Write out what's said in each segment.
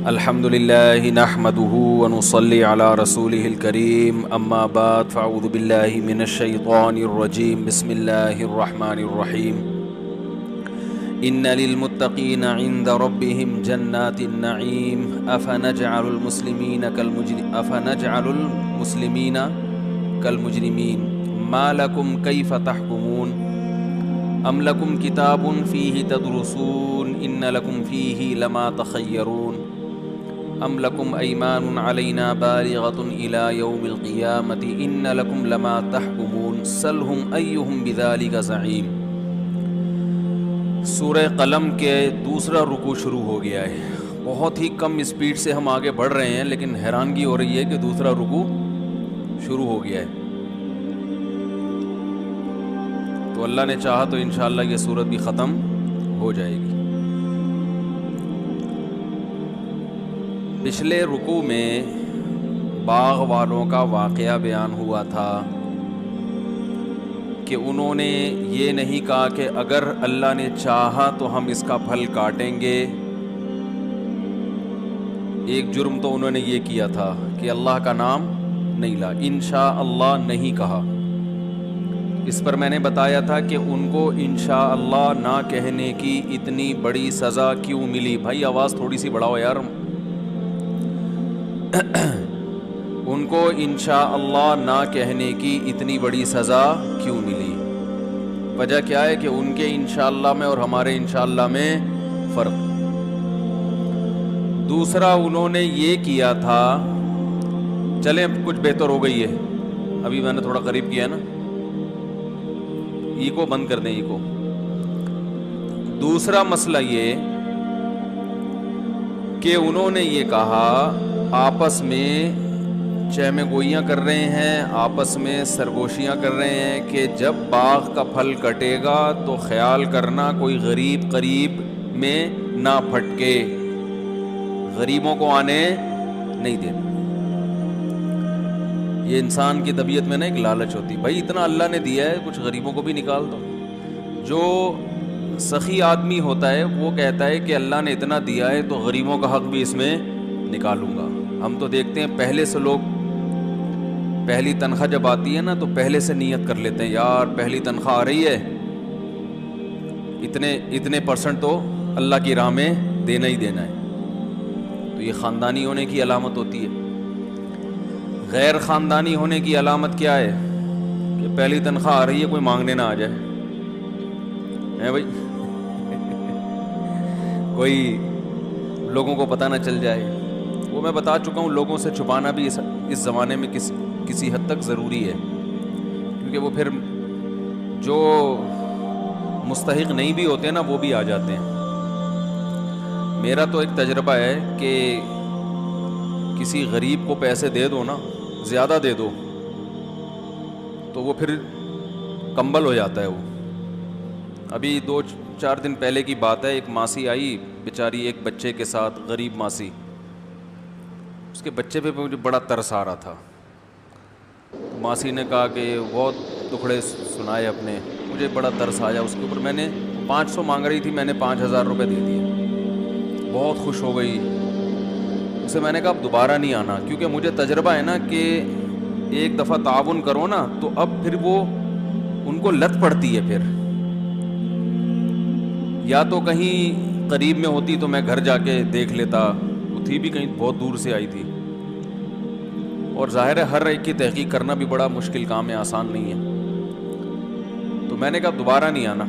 الحمد لله نحمده ونصلي على رسوله الكريم اما بعد فاعوذ بالله من الشيطان الرجيم بسم الله الرحمن الرحيم ان للمتقين عند ربهم جنات النعيم افنجعل المسلمين كالمجرمين ما لكم كيف تحكمون ام لكم كتاب فيه تدرسون ان لكم فيه لما تخيرون ام لکم ایمان علینا بالغۃ الی یوم القیامۃ ان لکم لما تحکمون سلہم ایہم بذلک زعیم۔ سورہ قلم کے دوسرا رکوع شروع ہو گیا ہے۔ بہت ہی کم اسپیڈ سے ہم آگے بڑھ رہے ہیں، لیکن حیرانگی ہو رہی ہے کہ دوسرا رکوع شروع ہو گیا ہے۔ تو اللہ نے چاہا تو انشاءاللہ یہ سورت بھی ختم ہو جائے گی۔ پچھلے رکوع میں باغ والوں کا واقعہ بیان ہوا تھا کہ انہوں نے یہ نہیں کہا کہ اگر اللہ نے چاہا تو ہم اس کا پھل کاٹیں گے۔ ایک جرم تو انہوں نے یہ کیا تھا کہ اللہ کا نام نہیں لا، انشاءاللہ نہیں کہا۔ اس پر میں نے بتایا تھا کہ ان کو انشاءاللہ نہ کہنے کی اتنی بڑی سزا کیوں ملی۔ بھائی آواز تھوڑی سی بڑھاؤ یار۔ ان کو انشاءاللہ نہ کہنے کی اتنی بڑی سزا کیوں ملی؟ وجہ کیا ہے کہ ان کے انشاءاللہ میں اور ہمارے انشاءاللہ میں فرق۔ دوسرا انہوں نے یہ کیا تھا، چلیں کچھ بہتر ہو گئی ہے، ابھی میں نے تھوڑا قریب کیا نا، ایکو بند کر دیں ایکو۔ دوسرا مسئلہ یہ کہ انہوں نے یہ کہا، آپس میں چہمے گوئیاں کر رہے ہیں، آپس میں سرگوشیاں کر رہے ہیں کہ جب باغ کا پھل کٹے گا تو خیال کرنا کوئی غریب قریب میں نہ پھٹکے، غریبوں کو آنے نہیں دینا۔ یہ انسان کی طبیعت میں نا ایک لالچ ہوتی، بھائی اتنا اللہ نے دیا ہے کچھ غریبوں کو بھی نکال دو۔ جو سخی آدمی ہوتا ہے وہ کہتا ہے کہ اللہ نے اتنا دیا ہے تو غریبوں کا حق بھی اس میں نکالوں گا۔ ہم تو دیکھتے ہیں پہلے سے لوگ پہلی تنخواہ جب آتی ہے نا تو پہلے سے نیت کر لیتے ہیں، یار پہلی تنخواہ آ رہی ہے، اتنے پرسنٹ تو اللہ کی راہ میں دینا ہی دینا ہے۔ تو یہ خاندانی ہونے کی علامت ہوتی ہے۔ غیر خاندانی ہونے کی علامت کیا ہے؟ کہ پہلی تنخواہ آ رہی ہے کوئی مانگنے نہ آ جائے، ہے بھائی، کوئی لوگوں کو پتہ نہ چل جائے۔ وہ میں بتا چکا ہوں، لوگوں سے چھپانا بھی اس زمانے میں کسی حد تک ضروری ہے، کیونکہ وہ پھر جو مستحق نہیں بھی ہوتے ہیں نا وہ بھی آ جاتے ہیں۔ میرا تو ایک تجربہ ہے کہ کسی غریب کو پیسے دے دو نا، زیادہ دے دو تو وہ پھر کمبل ہو جاتا ہے۔ وہ ابھی 2-4 دن پہلے کی بات ہے، ایک ماسی آئی بیچاری ایک بچے کے ساتھ، غریب ماسی، اس کے بچے پہ مجھے بڑا ترس آ رہا تھا۔ ماسی نے کہا کہ بہت دکھڑے سنائے اپنے، مجھے بڑا ترس آیا اس کے اوپر۔ میں نے 500 مانگ رہی تھی، میں نے 5000 روپے دے دیے، بہت خوش ہو گئی۔ اسے میں نے کہا اب دوبارہ نہیں آنا، کیونکہ مجھے تجربہ ہے نا کہ ایک دفعہ تعاون کرو نا تو اب پھر وہ ان کو لت پڑتی ہے۔ پھر یا تو کہیں قریب میں ہوتی تو میں گھر جا کے دیکھ لیتا، وہ تھی بھی کہیں بہت دور سے آئی تھی، اور ظاہر ہے ہر ایک کی تحقیق کرنا بھی بڑا مشکل کام ہے، آسان نہیں ہے۔ تو میں نے کہا دوبارہ نہیں آنا۔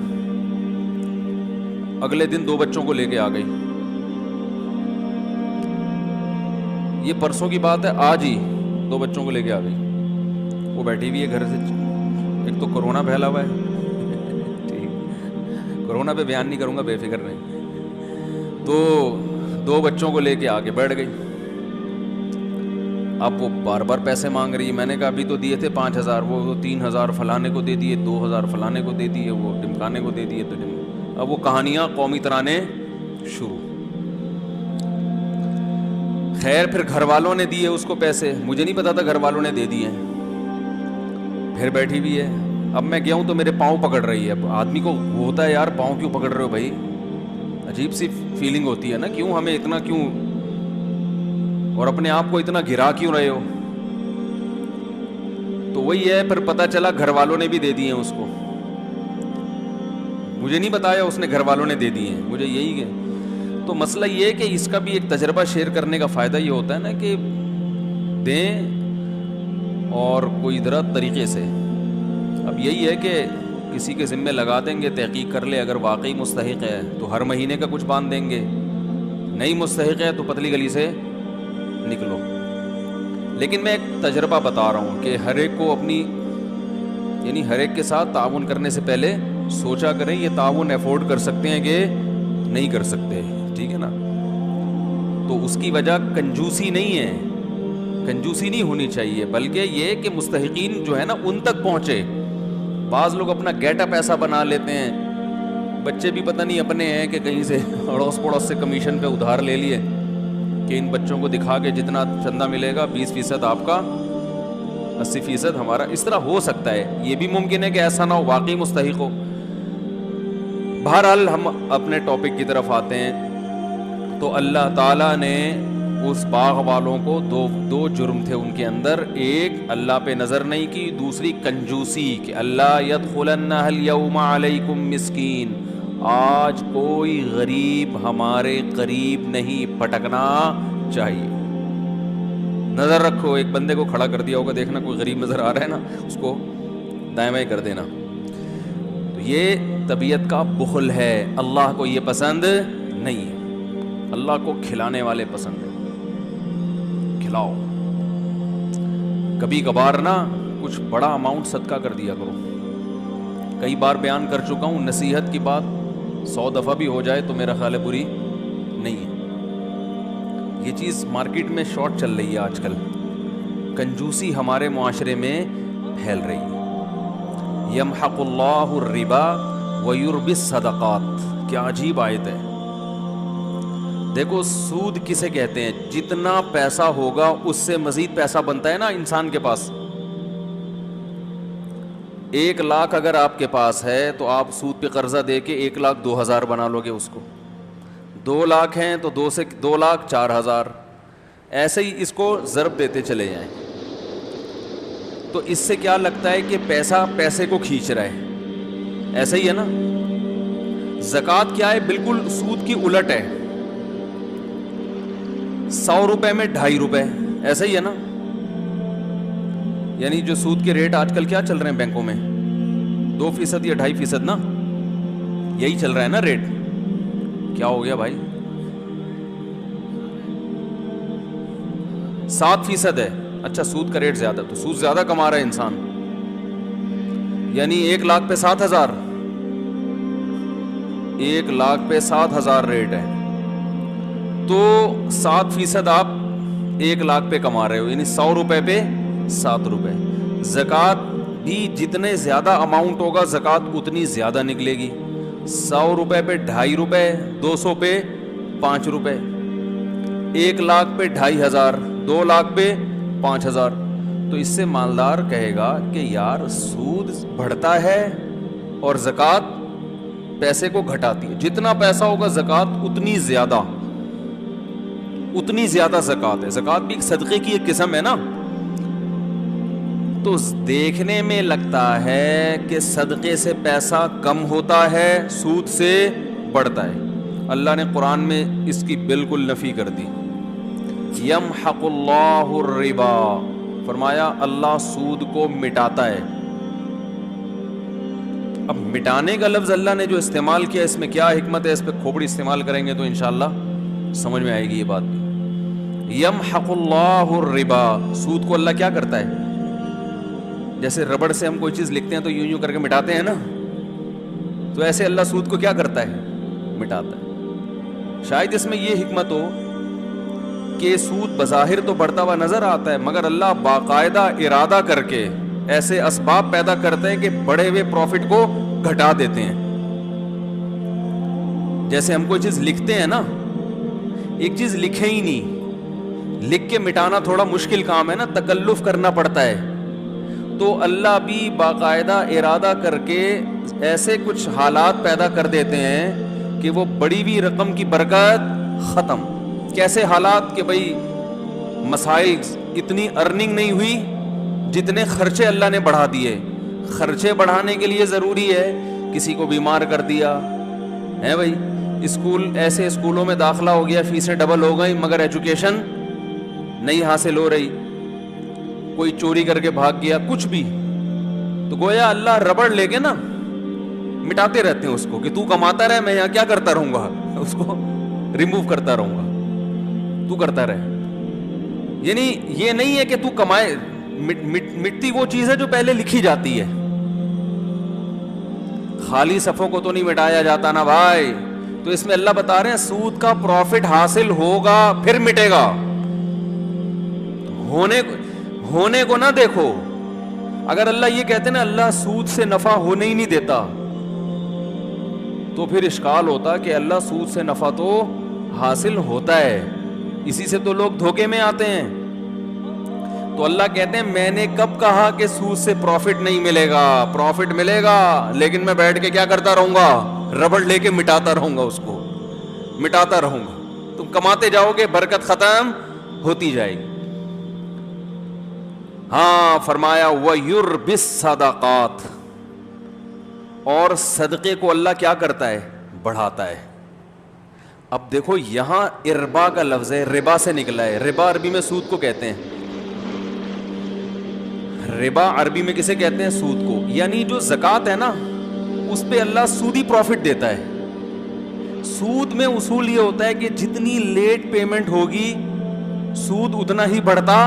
اگلے دن 2 بچوں کو لے کے آ گئی، یہ پرسوں کی بات ہے، آج ہی 2 بچوں کو لے کے آ گئی۔ وہ بیٹھی ہوئی ہے گھر سے، ایک تو کورونا پھیلا ہوا ہے، کورونا پہ بیان نہیں کروں گا، بے فکر نہیں۔ تو 2 بچوں کو لے کے آ کے بیٹھ گئی۔ اب وہ بار بار پیسے مانگ رہی ہے۔ میں نے کہا ابھی تو دیے تھے 5000، وہ 3000 فلانے کو دے دیے، 2000 فلانے کو دے دیے، وہ ڈمکانے کو دے دیے۔ تو اب وہ کہانیاں قومی ترانے شروع۔ خیر پھر گھر والوں نے دیے اس کو پیسے، مجھے نہیں پتا تھا گھر والوں نے دے دیے۔ پھر بیٹھی بھی ہے۔ اب میں گیا ہوں تو میرے پاؤں پکڑ رہی ہے۔ اب آدمی کو ہوتا ہے یار پاؤں کیوں پکڑ رہے ہو بھائی، عجیب سی فیلنگ ہوتی ہے نا، کیوں ہمیں اتنا کیوں اور اپنے آپ کو اتنا گرا کیوں رہے ہو؟ تو وہی ہے، پھر پتہ چلا گھر والوں نے بھی دے دیے ہیں اس کو، مجھے نہیں بتایا، اس نے گھر والوں نے دے دیے ہیں مجھے، یہی ہے۔ تو مسئلہ یہ ہے کہ اس کا بھی ایک تجربہ شیئر کرنے کا فائدہ یہ ہوتا ہے نا کہ دیں اور کوئی درست طریقے سے۔ اب یہی ہے کہ کسی کے ذمے لگا دیں گے، تحقیق کر لے، اگر واقعی مستحق ہے تو ہر مہینے کا کچھ باندھ دیں گے، نہیں مستحق ہے تو پتلی گلی سے نکلو۔ لیکن میں ایک تجربہ بتا رہا ہوں کہ ہر ایک کو اپنی، یعنی ہر ایک کے ساتھ تعاون کرنے سے پہلے سوچا کریں یہ تعاون افورڈ کر سکتے ہیں کہ نہیں کر سکتے، ٹھیک ہے نا؟ تو اس کی وجہ کنجوسی نہیں ہے، کنجوسی نہیں ہونی چاہیے، بلکہ یہ کہ مستحقین جو ہے نا ان تک پہنچے۔ بعض لوگ اپنا گیٹ اپ ایسا بنا لیتے ہیں، بچے بھی پتہ نہیں اپنے ہیں کہ کہیں سے اڑوس پڑوس سے کمیشن پہ ادھار لے لیے کہ ان بچوں کو دکھا کے جتنا چندہ ملے گا 20% آپ کا، 80% ہمارا۔ اس طرح ہو سکتا ہے، یہ بھی ممکن ہے کہ ایسا نہ ہو، واقعی مستحق ہو۔ بہرحال ہم اپنے ٹاپک کی طرف آتے ہیں۔ تو اللہ تعالیٰ نے اس باغ والوں کو دو جرم تھے ان کے اندر، ایک اللہ پہ نظر نہیں کی، دوسری کنجوسی، کہ اللہ یدخلنہ اليوم علیکم مسکین، آج کوئی غریب ہمارے قریب نہیں پٹکنا چاہیے۔ نظر رکھو، ایک بندے کو کھڑا کر دیا ہوگا، دیکھنا کوئی غریب نظر آ رہا ہے نا، اس کو دائیں بائیں کر دینا۔ تو یہ طبیعت کا بخل ہے، اللہ کو یہ پسند نہیں ہے۔ اللہ کو کھلانے والے پسند ہیں، کھلاؤ۔ کبھی کبھار نا کچھ بڑا اماؤنٹ صدقہ کر دیا کرو۔ کئی بار بیان کر چکا ہوں، نصیحت کی بات 100 دفعہ بھی ہو جائے تو میرا خیال ہے بری نہیں ہے۔ یہ چیز مارکیٹ میں شارٹ چل رہی ہے آج کل، کنجوسی ہمارے معاشرے میں پھیل رہی ہے۔ یمحق اللہ الربا ویربی الصدقات، کیا عجیب آیت ہے۔ دیکھو سود کسے کہتے ہیں؟ جتنا پیسہ ہوگا اس سے مزید پیسہ بنتا ہے نا انسان کے پاس۔ 1 لاکھ اگر آپ کے پاس ہے تو آپ سود پہ قرضہ دے کے 1,02,000 بنا لو گے اس کو۔ 2 لاکھ ہیں تو 2 سے 2,04,000، ایسے ہی اس کو ضرب دیتے چلے جائیں۔ تو اس سے کیا لگتا ہے کہ پیسہ پیسے کو کھینچ رہا ہے، ایسا ہی ہے نا؟ زکوٰۃ کیا ہے؟ بالکل سود کی الٹ ہے، 100 روپے میں 2.5 روپے، ایسا ہی ہے نا؟ یعنی جو سود کے ریٹ آج کل کیا چل رہے ہیں بینکوں میں، 2% یا 2.5% نا، یہی چل رہا ہے نا ریٹ۔ کیا ہو گیا بھائی؟ 7% ہے۔ اچھا سود کا ریٹ زیادہ، تو سود زیادہ کما رہا ہے انسان، یعنی 1 لاکھ پہ 7,000، 1 لاکھ پہ 7,000 ریٹ ہے، تو 7% آپ 1 لاکھ پہ کما رہے ہو، یعنی 100 روپے پہ 7 روپے۔ زکوٰۃ بھی جتنے زیادہ اماؤنٹ ہوگا زکوٰۃ اتنی زیادہ نکلے گی۔ 100 روپے پہ 2.5 روپے، 200 پہ 5 روپے، 1 لاکھ پہ 2,500، 2 لاکھ پہ 5,000۔ تو اس سے مالدار کہے گا کہ یار سود بڑھتا ہے اور زکوٰۃ پیسے کو گھٹاتی ہے، جتنا پیسہ ہوگا زکوٰۃ اتنی زیادہ زکوٰۃ ہے۔ زکوٰۃ بھی ایک صدقے کی ایک قسم ہے نا۔ تو دیکھنے میں لگتا ہے کہ صدقے سے پیسہ کم ہوتا ہے، سود سے بڑھتا ہے۔ اللہ نے قرآن میں اس کی بالکل نفی کر دی۔ یمحق اللہ الربا، فرمایا اللہ سود کو مٹاتا ہے۔ اب مٹانے کا لفظ اللہ نے جو استعمال کیا، اس میں کیا حکمت ہے؟ اس پہ کھوپڑی استعمال کریں گے تو انشاءاللہ سمجھ میں آئے گی یہ بات بھی۔ یمحق اللہ الربا، سود کو اللہ کیا کرتا ہے؟ جیسے ربڑ سے ہم کوئی چیز لکھتے ہیں تو یوں کر کے مٹاتے ہیں نا، تو ایسے اللہ سود کو کیا کرتا ہے؟ مٹاتا ہے۔ شاید اس میں یہ حکمت ہو کہ سود بظاہر تو بڑھتا ہوا نظر آتا ہے، مگر اللہ باقاعدہ ارادہ کر کے ایسے اسباب پیدا کرتے ہیں کہ بڑے ہوئے پروفٹ کو گھٹا دیتے ہیں۔ جیسے ہم کوئی چیز لکھتے ہیں نا، ایک چیز لکھیں ہی نہیں، لکھ کے مٹانا تھوڑا مشکل کام ہے نا، تکلف کرنا پڑتا ہے، تو اللہ بھی باقاعدہ ارادہ کر کے ایسے کچھ حالات پیدا کر دیتے ہیں کہ وہ بڑی ہوئی رقم کی برکت ختم۔ کیسے حالات؟ کہ بھئی مسائل اتنی ارننگ نہیں ہوئی جتنے خرچے اللہ نے بڑھا دیے. خرچے بڑھانے کے لیے ضروری ہے, کسی کو بیمار کر دیا ہے بھائی, اسکول ایسے اسکولوں میں داخلہ ہو گیا, فیسیں ڈبل ہو گئی مگر ایجوکیشن نہیں حاصل ہو رہی, کوئی چوری کر کے بھاگ گیا, کچھ بھی, تو گویا اللہ ربڑ لے کے نا مٹاتے رہتے ہیں اس کو کہ تو کماتا رہے, میں یہاں کیا کرتا رہوں گا, اس کو ریموو کرتا رہوں گا, تو کرتا رہے. یعنی یہ نہیں ہے کہ تو کمائے, مٹتی وہ چیز ہے جو پہلے لکھی جاتی ہے, خالی صفوں کو تو نہیں مٹایا جاتا نا بھائی. تو اس میں اللہ بتا رہے ہیں سود کا پروفٹ حاصل ہوگا پھر مٹے گا, ہونے کو نہ دیکھو. اگر اللہ یہ کہتے نا اللہ سود سے نفع ہونے ہی نہیں دیتا, تو پھر اشکال ہوتا کہ اللہ سود سے نفع تو حاصل ہوتا ہے, اسی سے تو لوگ دھوکے میں آتے ہیں. تو اللہ کہتے ہیں میں نے کب کہا کہ سود سے پروفٹ نہیں ملے گا, پروفٹ ملے گا, لیکن میں بیٹھ کے کیا کرتا رہوں گا, ربڑ لے کے مٹاتا رہوں گا, اس کو مٹاتا رہوں گا. تم کماتے جاؤ گے, برکت ختم ہوتی جائے گی. ہاں فرمایا وَيُرْبِ الصَّدَقَاتِ, اور صدقے کو اللہ کیا کرتا ہے, بڑھاتا ہے. اب دیکھو یہاں اربا کا لفظ ہے, ربا سے نکلا ہے. ربا عربی میں سود کو کہتے ہیں. ربا عربی میں کسے کہتے ہیں, سود کو. یعنی جو زکوٰۃ ہے نا اس پہ اللہ سودی پروفٹ دیتا ہے. سود میں اصول یہ ہوتا ہے کہ جتنی لیٹ پیمنٹ ہوگی سود اتنا ہی بڑھتا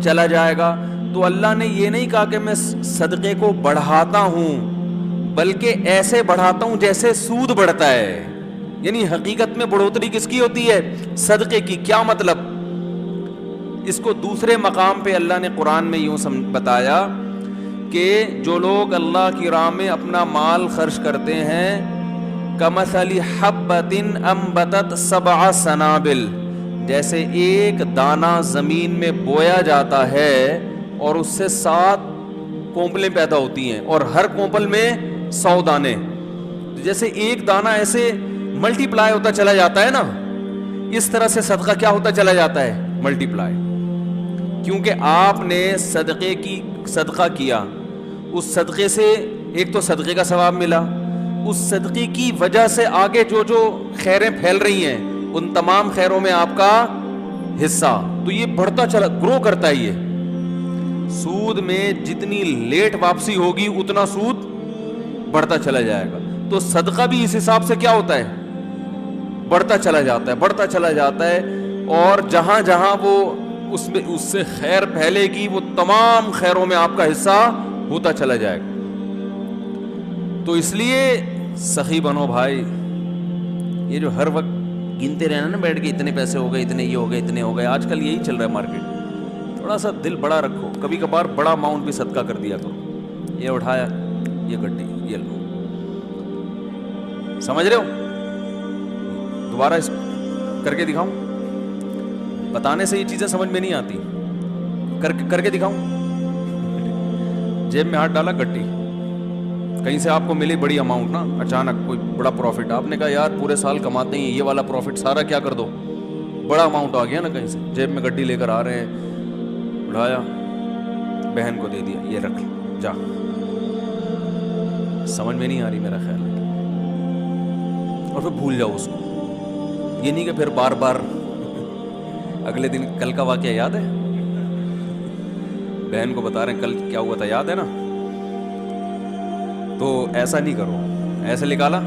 چلا جائے گا. تو اللہ نے یہ نہیں کہا کہ میں صدقے کو بڑھاتا ہوں, بلکہ ایسے بڑھاتا ہوں جیسے سود بڑھتا ہے. یعنی حقیقت میں بڑھوتری کس کی ہوتی ہے, صدقے کی. کیا مطلب, اس کو دوسرے مقام پہ اللہ نے قرآن میں یوں بتایا کہ جو لوگ اللہ کی راہ میں اپنا مال خرچ کرتے ہیں کمثل حبۃ انبتت سبع سنابل, جیسے ایک دانہ زمین میں بویا جاتا ہے اور اس سے 7 کونپلیں پیدا ہوتی ہیں, اور ہر کونپل میں 100 دانے. جیسے ایک دانہ ایسے ملٹی پلائی ہوتا چلا جاتا ہے نا, اس طرح سے صدقہ کیا ہوتا چلا جاتا ہے, ملٹی پلائی. کیونکہ آپ نے صدقہ کیا, اس صدقے سے ایک تو صدقے کا ثواب ملا, اس صدقے کی وجہ سے آگے جو خیریں پھیل رہی ہیں ان تمام خیروں میں آپ کا حصہ. تو یہ بڑھتا چلا, گرو کرتا ہے. یہ سود میں جتنی لیٹ واپسی ہوگی اتنا سود بڑھتا چلا جائے گا. تو صدقہ بھی اس حساب سے کیا ہوتا ہے, بڑھتا چلا جاتا ہے, بڑھتا چلا جاتا ہے. اور جہاں جہاں وہ اس سے خیر پھیلے گی وہ تمام خیروں میں آپ کا حصہ ہوتا چلا جائے گا. تو اس لیے سخی بنو بھائی. یہ جو ہر وقت گنتے رہنا نا بیٹھ کے اتنے پیسے ہو گئے, اتنے یہ ہو گئے, اتنے ہو گئے, آج کل یہی چل رہا ہے مارکیٹ. تھوڑا سا دل بڑا رکھو, کبھی کبھار بڑا اماؤنٹ بھی صدقہ کر دیا کرو. یہ اٹھایا, یہ گڈی, یہ لو, سمجھ رہے ہو. دوبارہ اس کر کے دکھاؤں, بتانے سے یہ چیزیں سمجھ میں نہیں آتی, کر کے دکھاؤں. جیب میں ہاتھ ڈالا, گڈی, کہیں سے آپ کو ملی بڑی اماؤنٹ نا, اچانک کوئی بڑا پروفٹ, آپ نے کہا یار پورے سال کماتے ہیں یہ والا پروفٹ سارا کیا کر دو, بڑا اماؤنٹ آ گیا نا کہیں سے. جیب میں گڈی لے کر آ رہے ہیں, اٹھایا, بہن کو دے دیا, یہ رکھ جا. سمجھ میں نہیں آ رہی میرا خیال ہے, اور پھر بھول جاؤ اس کو. یہ نہیں کہ پھر بار بار اگلے دن. کل کا واقعہ یاد ہے, بہن کو بتا رہے ہیں کل کیا ہوا تھا, یاد ہے نا. تو ایسا نہیں کرو. ایسے نکالا,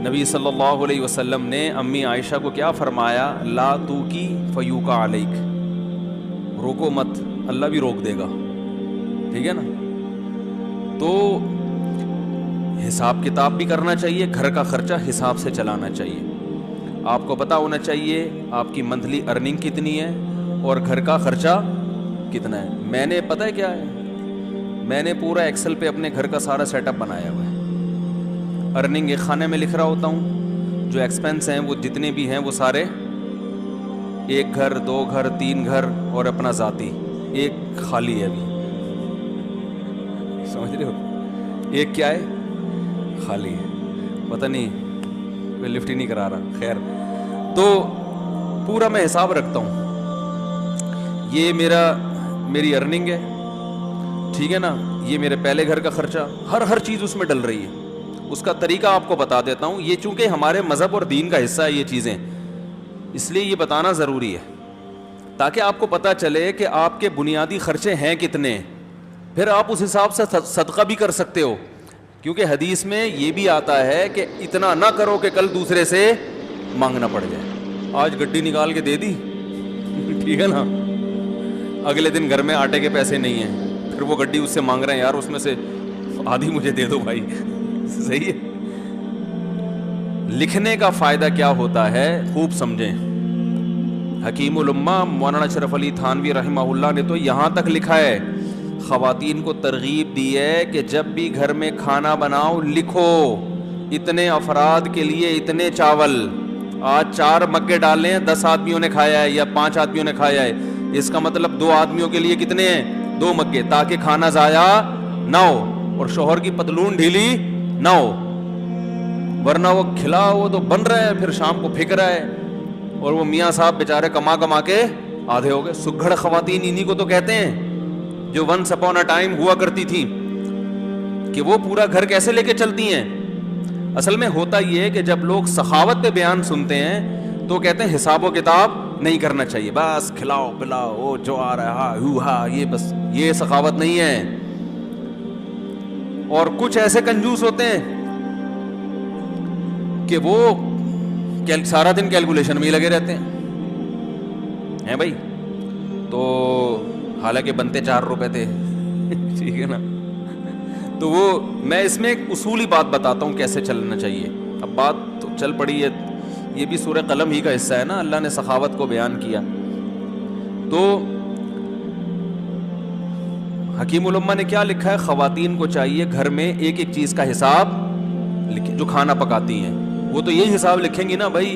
نبی صلی اللہ علیہ وسلم نے امی عائشہ کو کیا فرمایا, لا تو کی فیوکا علیک, روکو مت, اللہ بھی روک دے گا. ٹھیک ہے نا. تو حساب کتاب بھی کرنا چاہیے, گھر کا خرچہ حساب سے چلانا چاہیے. آپ کو پتا ہونا چاہیے آپ کی منتھلی ارننگ کتنی ہے اور گھر کا خرچہ کتنا ہے. میں نے پتہ ہے کیا ہے, میں نے پورا ایکسل پہ اپنے گھر کا سارا سیٹ اپ بنایا ہوا ہے. ارننگ ایک خانے میں لکھ رہا ہوتا ہوں, جو ایکسپینس ہیں وہ جتنے بھی ہیں وہ سارے, 1 گھر 2 گھر 3 گھر اور اپنا ذاتی ایک خالی ہے ابھی. سمجھ رہے ہو, ایک کیا ہے, خالی ہے. پتہ نہیں کوئی لفٹ ہی نہیں کرا رہا. خیر, تو پورا میں حساب رکھتا ہوں. یہ میری ارننگ ہے, ٹھیک ہے نا, یہ میرے پہلے گھر کا خرچہ, ہر چیز اس میں ڈل رہی ہے. اس کا طریقہ آپ کو بتا دیتا ہوں. یہ چونکہ ہمارے مذہب اور دین کا حصہ ہے یہ چیزیں, اس لیے یہ بتانا ضروری ہے تاکہ آپ کو پتہ چلے کہ آپ کے بنیادی خرچے ہیں کتنے, پھر آپ اس حساب سے صدقہ بھی کر سکتے ہو. کیونکہ حدیث میں یہ بھی آتا ہے کہ اتنا نہ کرو کہ کل دوسرے سے مانگنا پڑ جائے. آج گڈی نکال کے دے دی, ٹھیک ہے نا, اگلے دن گھر میں آٹے کے پیسے نہیں ہیں, پھر وہ گڈی اس سے مانگ رہے ہیں, یار اس میں سے آدھی مجھے دے دو بھائی. صحیح ہے. لکھنے کا فائدہ کیا ہوتا ہے خوب سمجھیں. حکیم الامہ مولانا اشرف علی تھانوی رحمہ اللہ نے تو یہاں تک لکھا ہے, خواتین کو ترغیب دی ہے کہ جب بھی گھر میں کھانا بناؤ لکھو اتنے افراد کے لیے اتنے چاول. آج 4 مگے ڈالنے ہیں, 10 آدمیوں نے کھایا ہے یا 5 آدمیوں نے کھایا ہے, اس کا مطلب 2 آدمیوں کے لیے کتنے ہیں, 2 مگے, تاکہ کھانا ضائع نہ ہو اور شوہر کی پتلون ڈھیلی نہ ہو, ورنہ وہ کھلا وہ تو بن رہا ہے, پھر شام کو پھک رہا ہے, اور وہ میاں صاحب بیچارے کما کے آدھے ہو گئے. سگھڑ خواتین انہی کو تو کہتے ہیں جو ونس اپون اے ٹائم ہوا کرتی تھی, کہ وہ پورا گھر کیسے لے کے چلتی ہیں. اصل میں ہوتا یہ ہے کہ جب لوگ سخاوت پہ بیان سنتے ہیں تو کہتے ہیں حساب و کتاب نہیں کرنا چاہیے, بس کھلاؤ پلاؤ وہ جو آ رہا ہے یہ بس, یہ سخاوت نہیں ہے. اور کچھ ایسے کنجوس ہوتے ہیں کہ وہ سارا دن کیلکولیشن میں ہی لگے رہتے ہیں بھائی. تو حالانکہ بنتے 4 روپے تھے, ٹھیک ہے نا. تو وہ میں اس میں ایک اصولی بات بتاتا ہوں کیسے چلنا چاہیے. اب بات تو چل پڑی ہے, یہ بھی سورہ قلم ہی کا حصہ ہے نا, اللہ نے سخاوت کو بیان کیا. تو حکیم الامہ نے کیا لکھا ہے, خواتین کو چاہیے گھر میں ایک ایک چیز کا حساب لکھیں جو کھانا پکاتی ہیں. وہ تو یہی حساب لکھیں گی نا بھائی,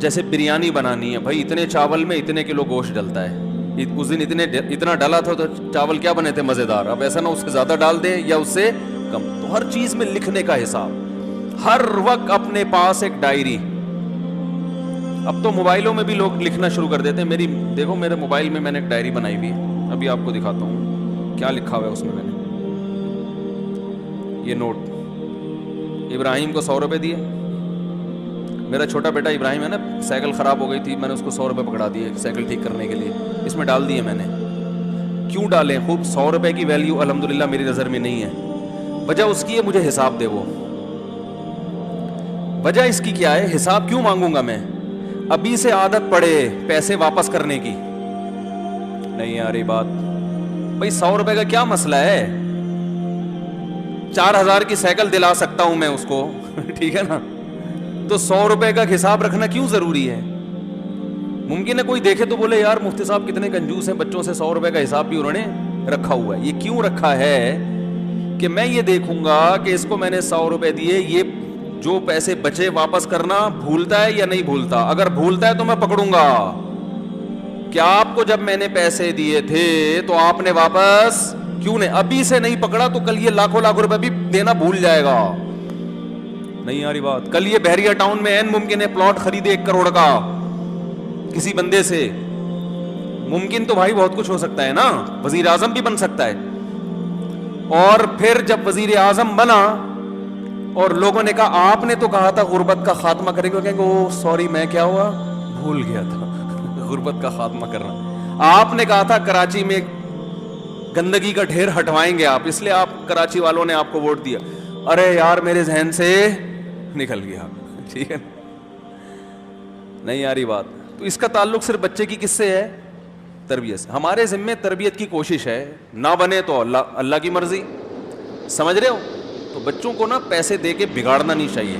جیسے بریانی بنانی ہے بھائی, اتنے چاول میں اتنے کلو گوشت ڈلتا ہے, اس دن اتنا ڈالا تھا تو چاول کیا بنے تھے مزیدار, اب ایسا نہ اس سے زیادہ ڈال دیں یا اس سے کم. تو ہر چیز میں لکھنے کا حساب, ہر وقت اپنے پاس ایک ڈائری. اب تو موبائلوں میں بھی لوگ لکھنا شروع کر دیتے ہیں. دیکھو میرے موبائل میں نے ایک ڈائری بنائی ہوئی ہے, ابھی آپ کو دکھاتا ہوں کیا لکھا ہوا ہے اس میں. نے یہ نوٹ, ابراہیم کو 100 روپے دیے. میرا چھوٹا بیٹا ابراہیم ہے نا, سائیکل خراب ہو گئی تھی, میں نے اس کو 100 روپے پکڑا دیے سائیکل ٹھیک کرنے کے لیے, اس میں ڈال دیے میں نے. کیوں ڈالیں, خوب 100 روپے کی ویلیو الحمدللہ میری نظر میں نہیں ہے. وجہ اس کی ہے مجھے حساب دے, وہ وجہ اس کی کیا ہے, حساب کیوں مانگوں گا میں. ابھی سے عادت پڑے پیسے واپس کرنے کی. نہیں یار یہ بات بھائی, 100 روپے کا کیا مسئلہ ہے, 4000 کی سائیکل دلا سکتا ہوں میں اس کو, ٹھیک ہے نا. تو 100 روپے کا حساب رکھنا کیوں ضروری ہے. ممکن ہے کوئی دیکھے تو بولے یار مفتی صاحب کتنے کنجوس ہیں, بچوں سے 100 روپے کا حساب بھی انہوں نے رکھا ہوا ہے. یہ کیوں رکھا ہے کہ میں یہ دیکھوں گا کہ اس کو میں نے 100 روپے دیے, یہ جو پیسے بچے واپس کرنا بھولتا ہے یا نہیں بھولتا. اگر بھولتا ہے تو میں پکڑوں گا. کیا آپ کو جب میں نے پیسے دیے تھے تو آپ نے واپس کیوں نہیں, ابھی سے نہیں پکڑا تو کل یہ لاکھوں روپے بھی دینا بھول جائے گا. نہیں آ رہی بات. کل یہ بحریہ ٹاؤن میں این ممکن ہے پلاٹ خریدے 1 کروڑ کا کسی بندے سے. ممکن تو بھائی بہت کچھ ہو سکتا ہے نا, وزیر اعظم بھی بن سکتا ہے. اور پھر جب وزیر اعظم بنا اور لوگوں نے کہا آپ نے تو کہا تھا غربت کا خاتمہ کریں گے, کہیں گے او سوری میں کیا ہوا, بھول گیا تھا غربت کا خاتمہ کرنا. آپ نے کہا تھا کراچی میں گندگی کا ڈھیر ہٹوائیں گے آپ, اس لیے آپ کراچی والوں نے آپ کو ووٹ دیا. ارے یار میرے ذہن سے نکل گیا, ٹھیک ہے نہیں آ رہی بات. تو اس کا تعلق صرف بچے کی کس سے ہے, تربیت سے. ہمارے ذمے تربیت کی کوشش ہے, نہ بنے تو اللہ کی مرضی. سمجھ رہے ہو. تو بچوں کو نا پیسے دے کے بگاڑنا نہیں چاہیے,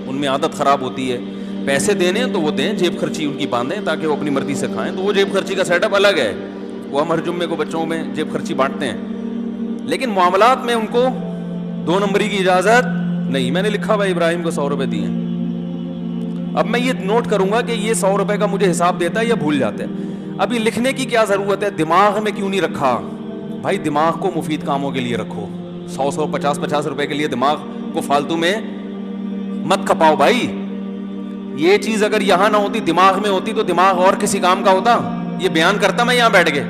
ان میں عادت خراب ہوتی ہے. پیسے دینے تو وہ دیں, جیب خرچی ان کی باندھیں تاکہ وہ اپنی مرضی سے کھائیں. تو وہ جیب خرچی کا سیٹ اپ الگ ہے, وہ ہم ہر جمعے کو بچوں میں جیب خرچی بانٹتے ہیں. لیکن معاملات میں ان کو 2 نمبری کی اجازت نہیں. میں نے لکھا ہوا ابراہیم کو 100 روپے دیے. اب میں یہ نوٹ کروں گا کہ یہ 100 روپے کا مجھے حساب دیتا ہے یا بھول جاتا ہے. ابھی لکھنے کی کیا ضرورت ہے, دماغ میں کیوں نہیں رکھا بھائی. دماغ کو مفید کاموں کے لیے رکھو. 100 50 روپے کے لیے دماغ کو فالتو میں مت کھپاؤ بھائی. یہ چیز اگر یہاں نہ ہوتی, دماغ میں ہوتی, تو دماغ اور کسی کام کا ہوتا, یہ بیان کرتا میں یہاں بیٹھ کے.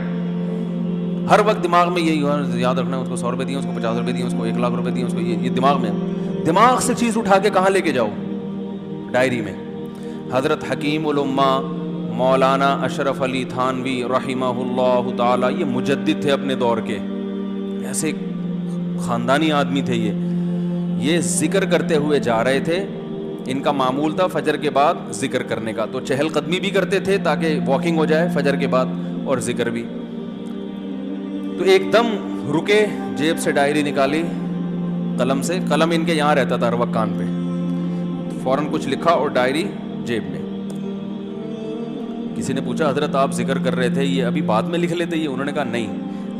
ہر وقت دماغ میں یہی یاد رکھنا ہے, اس کو 100 روپے دیے, اس کو 50 روپے دیے, اس کو 1 لاکھ روپے دیے, اس کو یہ دماغ میں. دماغ سے چیز اٹھا کے کہاں لے کے جاؤ؟ ڈائری میں. حضرت حکیم الامہ مولانا اشرف علی تھانوی رحمہ اللہ تعالی, یہ مجدد تھے اپنے دور کے, ایسے خاندانی آدمی تھے. یہ ذکر کرتے ہوئے جا رہے تھے. ان کا معمول تھا فجر کے بعد ذکر کرنے کا, تو چہل قدمی بھی کرتے تھے تاکہ واکنگ ہو جائے فجر کے بعد, اور ذکر بھی. تو ایک دم رکے, جیب سے ڈائری نکالی, قلم سے, قلم ان کے یہاں رہتا تھا ہر وقت کان پہ, فوراً کچھ لکھا اور ڈائری جیب میں. کسی نے پوچھا حضرت آپ ذکر کر رہے تھے, یہ ابھی بعد میں لکھ لیتے یہ؟ انہوں نے کہا نہیں,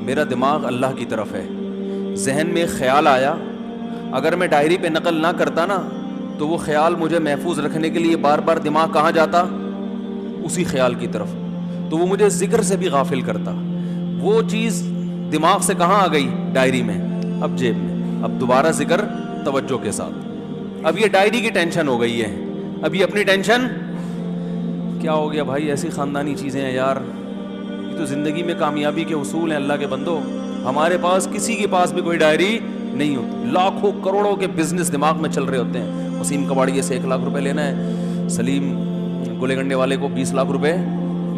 میرا دماغ اللہ کی طرف ہے. ذہن میں ایک خیال آیا, اگر میں ڈائری پہ نقل نہ کرتا نا تو وہ خیال مجھے محفوظ رکھنے کے لیے بار بار دماغ کہاں جاتا؟ اسی خیال کی طرف, تو وہ مجھے ذکر سے بھی غافل کرتا. وہ چیز دماغ سے کہاں آ گئی؟ ڈائری میں, اب جیب میں. اب دوبارہ ذکر توجہ کے ساتھ. اب یہ ڈائری کی ٹینشن ہو گئی ہے, اب یہ اپنی ٹینشن. کیا ہو گیا بھائی؟ ایسی خاندانی چیزیں ہیں یار, یہ تو زندگی میں کامیابی کے اصول ہیں اللہ کے بندو. ہمارے پاس کسی کے پاس بھی کوئی ڈائری نہیں ہوتی. لاکھوں کروڑوں کے بزنس دماغ میں چل رہے ہوتے ہیں. وسیم کباڑیے سے 1 لاکھ روپے لینا ہے, سلیم گولے گنڈے والے کو 20 لاکھ روپے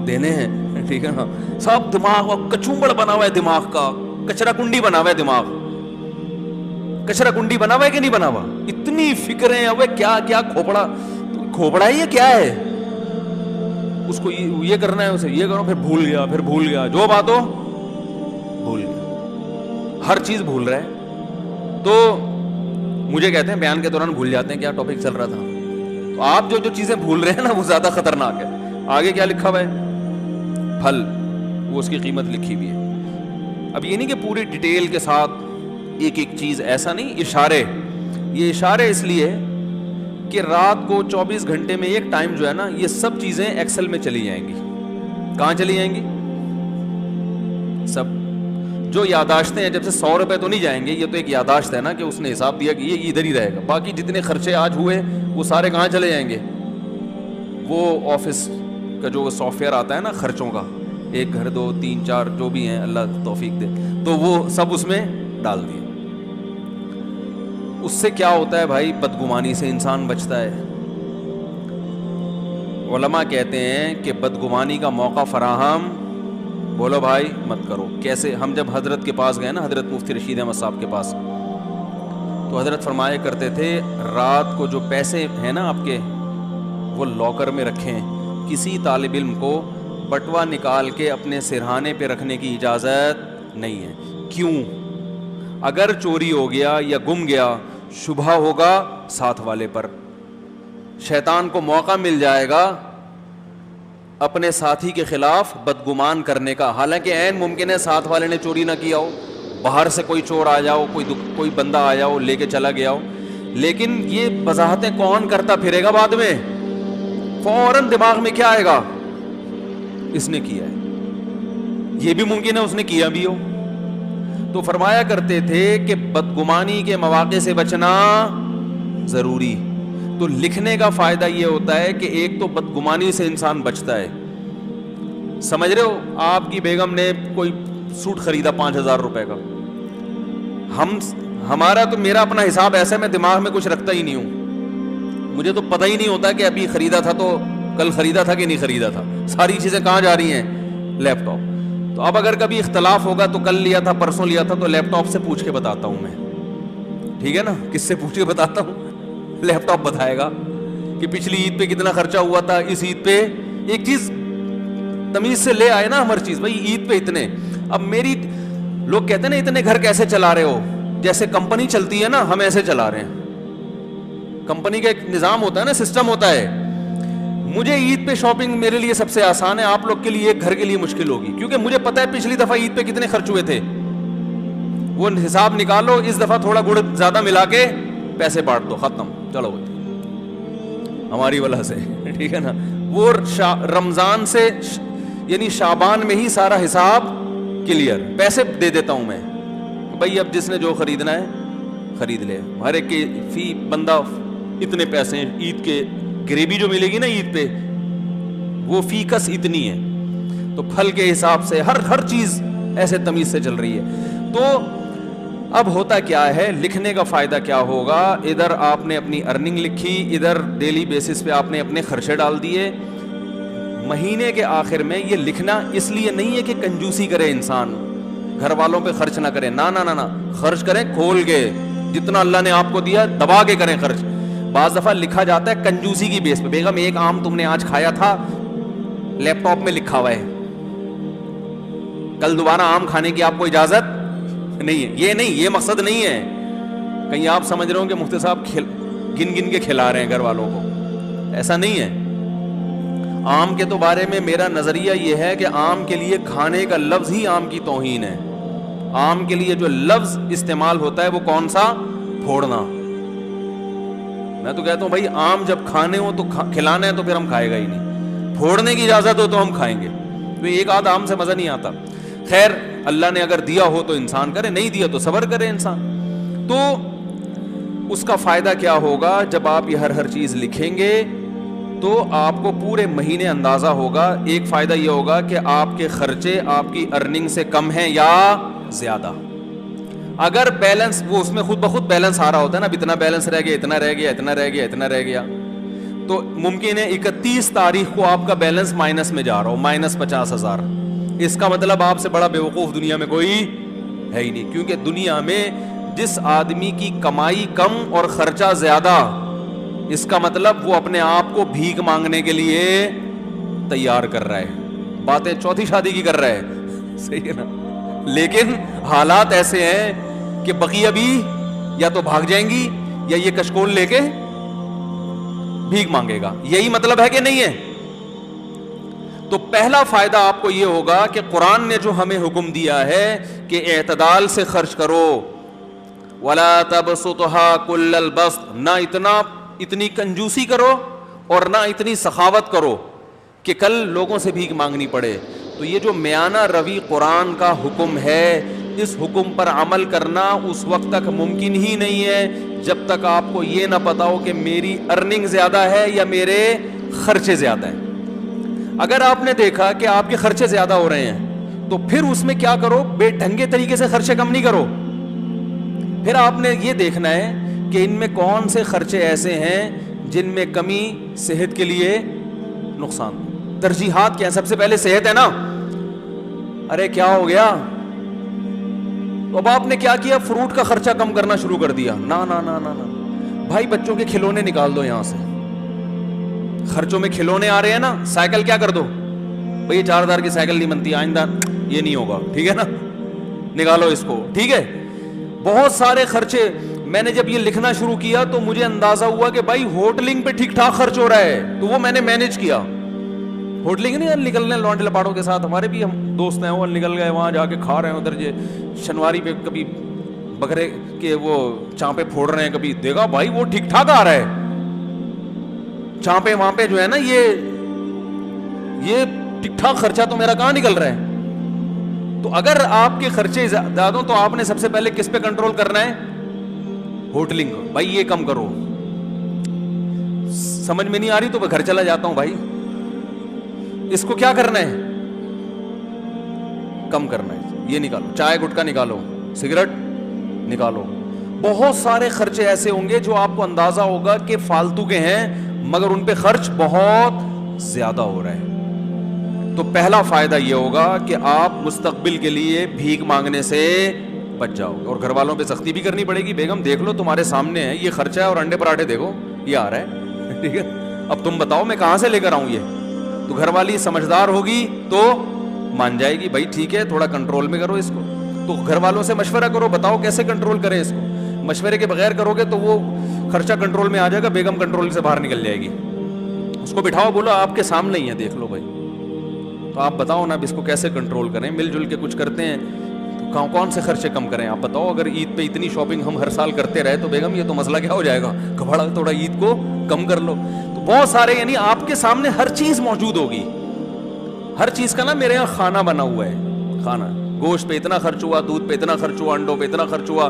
دینے ہیں, ٹھیک ہے نا. سب دماغ کچومبڑ بنا ہوا ہے, دماغ کا کچرا کنڈی بنا ہوا ہے. دماغ کچرا کنڈی بنا ہوا ہے کہ نہیں بنا ہوا؟ اتنی فکریں, اب کیا کیا کھوپڑا, کھوپڑا ہی ہے کیا ہے, اس کو یہ کرنا ہے, اسے یہ کرو, پھر بھول گیا, جو بات ہو بھول گیا, ہر چیز بھول رہا ہے. تو مجھے کہتے ہیں بیان کے دوران بھول جاتے ہیں کیا ٹاپک چل رہا تھا. تو آپ جو چیزیں بھول رہے ہیں نا وہ زیادہ خطرناک ہے. آگے کیا لکھا ہوا ہے؟ پھل, وہ اس کی قیمت لکھی ہوئی ہے. اب یہ نہیں کہ پوری ڈیٹیل کے ساتھ ایک ایک چیز, ایسا نہیں, اشارے. یہ اشارے اس لیے کہ رات کو 24 گھنٹے میں ایک ٹائم جو ہے نا, یہ سب چیزیں ایکسل میں چلی جائیں گی. کہاں چلی جائیں گی؟ سب جو یاداشتیں ہیں, جب سے 100 روپے تو نہیں جائیں گے, یہ تو ایک یاداشت ہے نا کہ اس نے حساب دیا کہ یہ ادھر ہی رہے گا. باقی جتنے خرچے آج ہوئے وہ سارے کہاں چلے جائیں گے؟ وہ آفس کا جو سافٹ ویئر آتا ہے نا خرچوں کا, 1 گھر 2 3 4 جو بھی ہیں, اللہ توفیق دے, تو وہ سب اس میں ڈال دیے. اس سے کیا ہوتا ہے بھائی؟ بدگمانی سے انسان بچتا ہے. علماء کہتے ہیں کہ بدگمانی کا موقع فراہم, بولو بھائی, مت کرو. کیسے؟ ہم جب حضرت کے پاس گئے نا, حضرت مفتی رشید احمد صاحب کے پاس, تو حضرت فرمایا کرتے تھے رات کو جو پیسے ہیں نا آپ کے, وہ لاکر میں رکھیں. کسی طالب علم کو بٹوا نکال کے اپنے سرہانے پہ رکھنے کی اجازت نہیں ہے. کیوں؟ اگر چوری ہو گیا یا گم گیا, شبہ ہوگا ساتھ والے پر, شیطان کو موقع مل جائے گا اپنے ساتھی کے خلاف بدگمان کرنے کا. حالانکہ عین ممکن ہے ساتھ والے نے چوری نہ کیا ہو, باہر سے کوئی چور آ جاؤ, کوئی بندہ آیا ہو, لے کے چلا گیا ہو, لیکن یہ وضاحتیں کون کرتا پھرے گا بعد میں؟ فوراً دماغ میں کیا آئے گا؟ اس نے کیا ہے. یہ بھی ممکن ہے اس نے کیا بھی ہو. تو فرمایا کرتے تھے کہ بدگمانی کے مواقع سے بچنا ضروری. تو لکھنے کا فائدہ یہ ہوتا ہے کہ ایک تو بدگمانی سے انسان بچتا ہے. سمجھ رہے ہو؟ آپ کی بیگم نے کوئی سوٹ خریدا 5000 روپے کا, ہمارا تو, میرا اپنا حساب ایسا ہے, میں دماغ میں کچھ رکھتا ہی نہیں ہوں. مجھے تو پتہ ہی نہیں ہوتا کہ ابھی خریدا تھا تو کل خریدا تھا کہ نہیں خریدا تھا. ساری چیزیں کہاں جا رہی ہیں؟ لیپ ٹاپ. تو اب اگر کبھی اختلاف ہوگا تو کل لیا تھا, پرسوں لیا تھا, تو لیپ ٹاپ سے پوچھ کے بتاتا ہوں میں, ٹھیک ہے نا. کس سے پوچھ کے بتاتا ہوں؟ لیپ ٹاپ بتائے گا کہ پچھلی عید پہ کتنا خرچہ ہوا تھا, اس عید پہ. ایک چیز تمیز سے لے آئے نا ہر چیز, بھائی عید پہ اتنے. اب میری لوگ کہتے ہیں نا اتنے گھر کیسے چلا رہے ہو, جیسے کمپنی چلتی ہے نا, ہم ایسے چلا رہے ہیں. کمپنی کا ایک نظام ہوتا ہے نا, سسٹم ہوتا ہے. مجھے عید پہ شاپنگ میرے لیے سب سے آسان ہے, آپ لوگ کے لیے ایک گھر کے لیے مشکل ہوگی, کیونکہ مجھے پتا ہے پچھلی دفعہ عید پہ کتنے خرچ ہوئے تھے. وہ حساب نکالو, اس دفعہ تھوڑا گڑ زیادہ ملا کے پیسے بانٹ دو, ختم, چلو ہماری وجہ سے, ٹھیک ہے نا. وہ رمضان سے یعنی شعبان میں ہی سارا حساب کلیئر, پیسے دے دیتا ہوں میں, بھائی اب جس نے جو خریدنا ہے خرید لے. ہر ایک کے فی بندہ اتنے پیسے ہیں, عید کے گریوی جو ملے گی نا عید پہ وہ فی کس اتنی ہے. تو پھل کے حساب سے ہر چیز ایسے تمیز سے چل رہی ہے. تو اب ہوتا کیا ہے, لکھنے کا فائدہ کیا ہوگا, ادھر آپ نے اپنی ارننگ لکھی, ادھر ڈیلی بیسس پہ آپ نے اپنے خرچے ڈال دیے. مہینے کے آخر میں یہ لکھنا اس لیے نہیں ہے کہ کنجوسی کرے انسان, گھر والوں پہ خرچ نہ کرے, نہ خرچ کریں کھول کے, جتنا اللہ نے آپ کو دیا دبا کے کریں خرچ. بعض دفعہ لکھا جاتا ہے کنجوسی کی بیس پہ, بیگم ایک آم تم نے آج کھایا تھا, لیپ ٹاپ میں لکھا ہوا ہے کل دوبارہ آم کھانے کی آپ کو اجازت نہیں ہے. یہ نہیں, یہ مقصد نہیں ہے. کہیں آپ سمجھ رہے ہو کہ مفتی صاحب گن کے کھلا رہے ہیں گھر والوں کو, ایسا نہیں ہے. آم کے تو بارے میں میرا نظریہ یہ ہے کہ آم کے لیے کھانے کا لفظ ہی آم کی توہین ہے. آم کے لیے جو لفظ استعمال ہوتا ہے وہ کون سا, پھوڑنا. میں تو کہتا ہوں بھائی آم جب کھانے ہو تو کھلانا ہے تو پھر ہم کھائے گا ہی نہیں, پھوڑنے کی اجازت ہو تو ہم کھائیں گے. تو ایک آدھ آم سے مزہ نہیں آتا. خیر اللہ نے اگر دیا ہو تو انسان کرے, نہیں دیا تو صبر کرے انسان. تو اس کا فائدہ کیا ہوگا, جب آپ یہ ہر چیز لکھیں گے تو آپ کو پورے مہینے اندازہ ہوگا. ایک فائدہ یہ ہوگا کہ آپ کے خرچے آپ کی ارننگ سے کم ہیں یا زیادہ. اگر بیلنس, وہ اس میں خود بخود بیلنس آ رہا ہوتا ہے نا, اتنا بیلنس رہ گیا, اتنا رہ گیا, اتنا رہ گیا, اتنا رہ گیا, تو ممکن ہے 31 تاریخ کو آپ کا بیلنس مائنس میں جا رہا ہو, -50,000. اس کا مطلب آپ سے بڑا بیوقوف دنیا میں کوئی ہے ہی نہیں. کیونکہ دنیا میں جس آدمی کی کمائی کم اور خرچہ زیادہ, اس کا مطلب وہ اپنے آپ کو بھیک مانگنے کے لیے تیار کر رہا ہے. باتیں چوتھی شادی کی کر رہا ہے, صحیح ہے نا, لیکن حالات ایسے ہیں کہ بقیہ بھی یا تو بھاگ جائیں گی یا یہ کشکول لے کے بھیک مانگے گا. یہی مطلب ہے کہ نہیں ہے؟ تو پہلا فائدہ آپ کو یہ ہوگا کہ قرآن نے جو ہمیں حکم دیا ہے کہ اعتدال سے خرچ کرو, وَلَا تَبْسُطْهَا كُلَّ الْبَسْطِ, نہ اتنی کنجوسی کرو اور نہ اتنی سخاوت کرو کہ کل لوگوں سے بھیک مانگنی پڑے. تو یہ جو میانہ روی قرآن کا حکم ہے, اس حکم پر عمل کرنا اس وقت تک ممکن ہی نہیں ہے جب تک آپ کو یہ نہ پتا ہو کہ میری ارننگ زیادہ ہے یا میرے خرچے زیادہ ہیں. اگر آپ نے دیکھا کہ آپ کے خرچے زیادہ ہو رہے ہیں تو پھر اس میں کیا کرو, بے ڈھنگے طریقے سے خرچے کم نہیں کرو. پھر آپ نے یہ دیکھنا ہے کہ ان میں کون سے خرچے ایسے ہیں جن میں کمی صحت کے لیے نقصان. ترجیحات کیا ہے؟ سب سے پہلے صحت ہے نا. ارے کیا ہو گیا, اب آپ نے کیا کیا, فروٹ کا خرچہ کم کرنا شروع کر دیا. نا نا نا نا نا بھائی, بچوں کے کھلونے نکال دو یہاں سے. خرچوں میں کھلونے آ رہے ہیں نا, سائیکل کیا کر دو بھئی, 4,000 کی سائیکل نہیں بنتی, آئندہ یہ نہیں ہوگا, ٹھیک ہے نا, نکالو اس کو, ٹھیک ہے. بہت سارے خرچے. میں نے جب یہ لکھنا شروع کیا تو مجھے اندازہ ہوا کہ بھائی ہوٹلنگ پہ ٹھیک ٹھاک خرچ ہو رہا ہے, تو وہ میں نے مینج کیا. ہوٹلنگ نہیں نکلنے لونڈے لپاڑوں کے ساتھ, ہمارے بھی ہم دوست ہیں, وہ نکل گئے وہاں جا کے کھا رہے ہیں ادھر شنواری پہ, کبھی بکرے کے وہ چانپے پھوڑ رہے ہیں, کبھی دیکھا بھائی وہ ٹھیک ٹھاک آ رہا ہے چانپے وہاں پہ جو ہے نا, یہ ٹھیک ٹھاک خرچہ تو میرا کہاں نکل رہا ہے. تو اگر آپ کے خرچے زیادہ ہوں تو آپ نے سب سے پہلے کس پہ کنٹرول کرنا ہے, ہوٹلنگ. بھائی یہ کم کرو. سمجھ میں نہیں آ رہی تو میں گھر چلا جاتا ہوں بھائی. اس کو کیا کرنا ہے, کم کرنا ہے. یہ نکالو, چائے گٹکا نکالو, سگریٹ نکالو. بہت سارے خرچے ایسے ہوں گے جو آپ کو اندازہ ہوگا کہ فالتو کے ہیں مگر ان پہ خرچ بہت زیادہ ہو رہا ہے. تو پہلا فائدہ یہ ہوگا کہ آپ مستقبل کے لیے بھیک مانگنے سے بچ جاؤ گے. اور گھر والوں پہ سختی بھی کرنی پڑے گی, بیگم دیکھ لو تمہارے سامنے ہے یہ خرچہ ہے, اور انڈے پراٹھے دیکھو یہ آ رہا ہے, ٹھیک ہے, اب تم بتاؤ میں کہاں سے لے کر آؤں یہ. تو گھر والی سمجھدار ہوگی تو مان جائے گی, بھائی ٹھیک ہے تھوڑا کنٹرول میں کرو اس کو. تو گھر والوں سے مشورہ کرو, بتاؤ کیسے کنٹرول کریں اس کو. مشورے کے بغیر کرو گے تو وہ خرچہ کنٹرول میں آ جائے گا, بیگم کنٹرول سے باہر نکل جائے گی. اس کو بٹھاؤ, بولو آپ کے سامنے ہی ہے, دیکھ لو بھائی, تو آپ بتاؤ نا اب اس کو کیسے کنٹرول کریں. مل جل کے کچھ کرتے ہیں تو کون سے خرچے کم کریں آپ بتاؤ. اگر عید پہ اتنی شاپنگ ہم ہر سال کرتے رہے تو بیگم یہ تو مسئلہ کیا ہو جائے گا, کبھڑا تھوڑا عید کو کم کر لو. تو بہت سارے, یعنی آپ کے سامنے ہر چیز موجود ہوگی. ہر چیز کا نا میرے یہاں کھانا بنا ہوا ہے, کھانا, گوشت پہ اتنا خرچ ہوا, دودھ پہ اتنا خرچ ہوا, انڈوں پہ اتنا خرچ ہوا,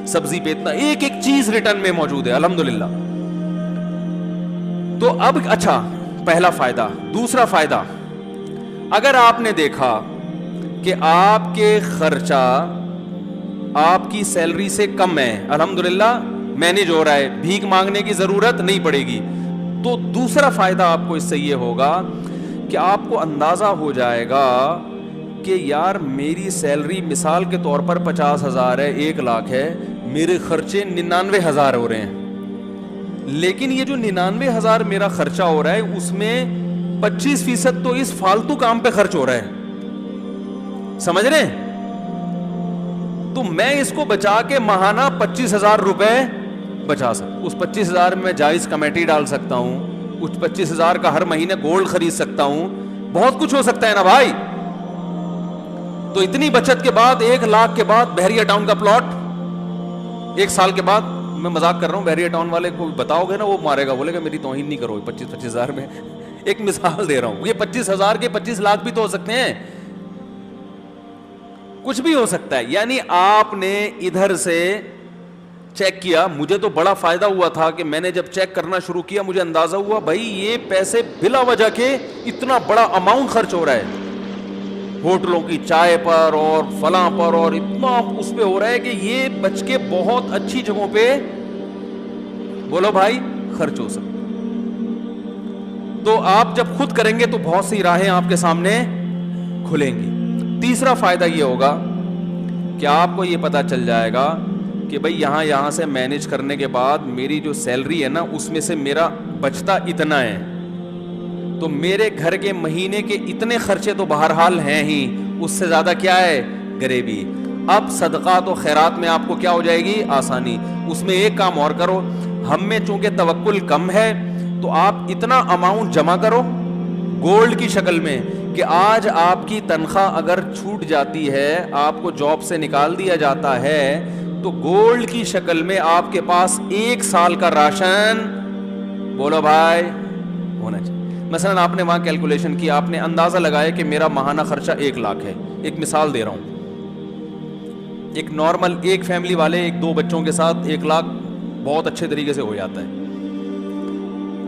سبزی پہ اتنا, ایک ایک چیز ریٹرن میں موجود ہے الحمدللہ. تو اب اچھا پہلا فائدہ. دوسرا فائدہ, اگر آپ نے دیکھا کہ آپ کے خرچہ آپ کی سیلری سے کم ہے, الحمدللہ مینیج ہو رہا ہے, بھیک مانگنے کی ضرورت نہیں پڑے گی, تو دوسرا فائدہ آپ کو اس سے یہ ہوگا کہ آپ کو اندازہ ہو جائے گا کہ یار میری سیلری مثال کے طور پر 50,000 ہے, 1,00,000 ہے, میرے خرچے 99,000 ہو رہے ہیں, لیکن یہ جو 99,000 میرا خرچہ ہو رہا ہے اس میں 25% تو اس فالتو کام پہ خرچ ہو رہا ہے, سمجھ رہے ہیں؟ تو میں اس کو بچا کے ماہانہ 25,000 روپے بچا سکتا ہوں. اس 25,000 میں جائز کمیٹی ڈال سکتا ہوں, اس 25,000 کا ہر مہینے گولڈ خرید سکتا ہوں, بہت کچھ ہو سکتا ہے نا بھائی. تو اتنی بچت کے بعد 1,00,000 کے بعد بحریہ ٹاؤن کا پلاٹ 1 سال کے بعد, میں مذاق کر رہا ہوں, بحریہ ٹاؤن والے کو بتاؤ گے نا وہ مارے گا, بولے گا میری توہین نہیں کرو. 25,000 میں ایک مثال دے رہا ہوں, یہ 25,000 کے 25,00,000 بھی تو ہو سکتے ہیں, کچھ بھی ہو سکتا ہے. یعنی آپ نے ادھر سے چیک کیا, مجھے تو بڑا فائدہ ہوا تھا کہ میں نے جب چیک کرنا شروع کیا مجھے اندازہ ہوا بھائی یہ پیسے بلا وجہ کے اتنا بڑا اماؤنٹ خرچ ہو رہا ہے ہوٹلوں کی چائے پر اور فلاں پر, اور اتنا اس پہ ہو رہا ہے کہ یہ بچ کے بہت اچھی جگہوں پہ بولو بھائی خرچ ہو سکتا. تو آپ جب خود کریں گے تو بہت سی راہیں آپ کے سامنے کھلیں گی. تیسرا فائدہ یہ ہوگا کہ آپ کو یہ پتا چل جائے گا کہ بھئی یہاں سے مینیج کرنے کے بعد میری جو سیلری ہے نا اس میں سے میرا بچتا اتنا ہے, تو میرے گھر کے مہینے کے اتنے خرچے تو بہرحال ہیں ہی, اس سے زیادہ کیا ہے غریبی. اب صدقات و خیرات میں آپ کو کیا ہو جائے گی آسانی. اس میں ایک کام اور کرو, ہم میں چونکہ توکل کم ہے تو آپ اتنا اماؤنٹ جمع کرو گولڈ کی شکل میں کہ آج آپ کی تنخواہ اگر چھوٹ جاتی ہے, آپ کو جاب سے نکال دیا جاتا ہے, تو گولڈ کی شکل میں آپ کے پاس 1 سال کا راشن بولو بھائی ہونا چاہیے. مثلا آپ نے وہاں کیلکولیشن کی, آپ نے اندازہ لگایا کہ میرا ماہانہ خرچہ 1,00,000 ہے. ایک مثال دے رہا ہوں, ایک نارمل ایک فیملی والے 1-2 بچوں کے ساتھ 1,00,000 بہت اچھے طریقے سے ہو جاتا ہے.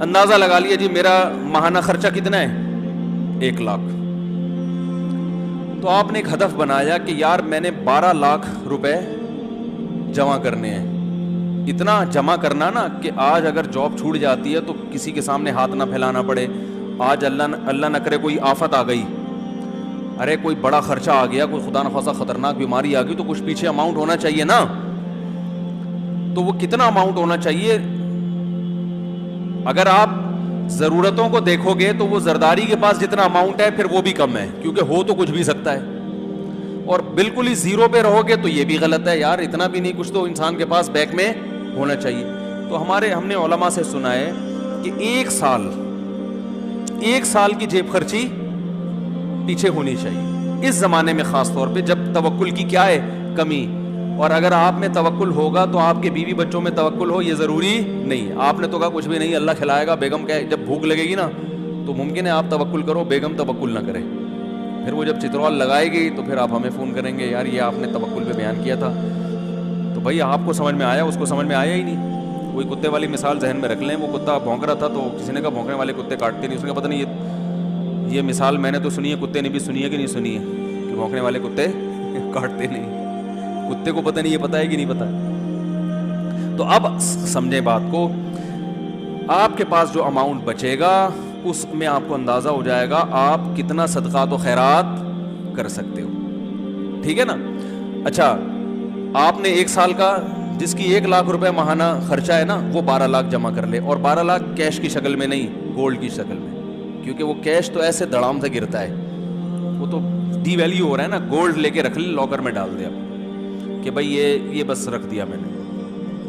اندازہ لگا لیا جی میرا ماہانہ خرچہ کتنا ہے 1,00,000. تو آپ نے ایک ہدف بنایا کہ یار میں نے 12,00,000 روپے جمع کرنے ہیں. اتنا جمع کرنا نا کہ آج اگر جاب چھوٹ جاتی ہے تو کسی کے سامنے ہاتھ نہ پھیلانا پڑے. آج اللہ نہ کرے کوئی آفت آ گئی, ارے کوئی بڑا خرچہ آ گیا, کوئی خدا نخواستہ خطرناک بیماری آ گئی, تو کچھ پیچھے اماؤنٹ ہونا چاہیے نا. تو وہ کتنا اماؤنٹ ہونا چاہیے؟ اگر آپ ضرورتوں کو دیکھو گے تو وہ زرداری کے پاس جتنا اماؤنٹ ہے پھر وہ بھی کم ہے, کیونکہ ہو تو کچھ بھی سکتا ہے. اور بالکل ہی زیرو پہ رہو گے تو یہ بھی غلط ہے, یار اتنا بھی نہیں, کچھ تو انسان کے پاس بیک میں ہونا چاہیے. تو ہم نے علماء سے سنا ہے کہ 1 سال کی جیب خرچی پیچھے ہونی چاہیے اس زمانے میں, خاص طور پہ جب توکل کی کیا ہے کمی. اور اگر آپ میں توکل ہوگا تو آپ کے بیوی بچوں میں توکل ہو یہ ضروری نہیں. آپ نے تو کہا کچھ بھی نہیں, اللہ کھلائے گا, بیگم کہ جب بھوک لگے گی نا تو ممکن ہے آپ توکل کرو, بیگم توکل نہ کرے. پھر وہ جب چترال لگائے گی تو پھر آپ ہمیں فون کریں گے, یار یہ آپ نے توکل پہ بیان کیا تھا. تو بھائی آپ کو سمجھ میں آیا, اس کو سمجھ میں آیا ہی نہیں. کوئی کتے والی مثال ذہن میں رکھ لیں, وہ کتا بھونک رہا تھا تو کسی نے کہا بھونکنے والے کتے کاٹتے نہیں. اس نے کہا پتہ نہیں یہ مثال میں نے تو سنی ہے, کتے نے بھی سنی ہے کہ نہیں سنی ہے کہ بھونکنے والے کتے کاٹتے نہیں. کتے کو پتہ نہیں یہ پتہ ہے کہ نہیں پتہ. تو اب سمجھیں بات کو, آپ کے پاس جو اماؤنٹ بچے گا اس میں آپ کو اندازہ ہو جائے گا آپ کتنا صدقات و خیرات کر سکتے ہو. ٹھیک ہے نا. اچھا آپ نے 1 سال کا جس کی 1,00,000 روپے ماہانہ خرچہ ہے نا وہ 12,00,000 جمع کر لے, اور 12,00,000 کیش کی شکل میں نہیں, گولڈ کی شکل میں, کیونکہ وہ کیش تو ایسے دڑام سے گرتا ہے, وہ تو ڈی ویلیو ہو رہا ہے نا. گولڈ لے کے رکھ لے, لاکر میں ڈال دیا کہ بھائی یہ بس رکھ دیا میں نے.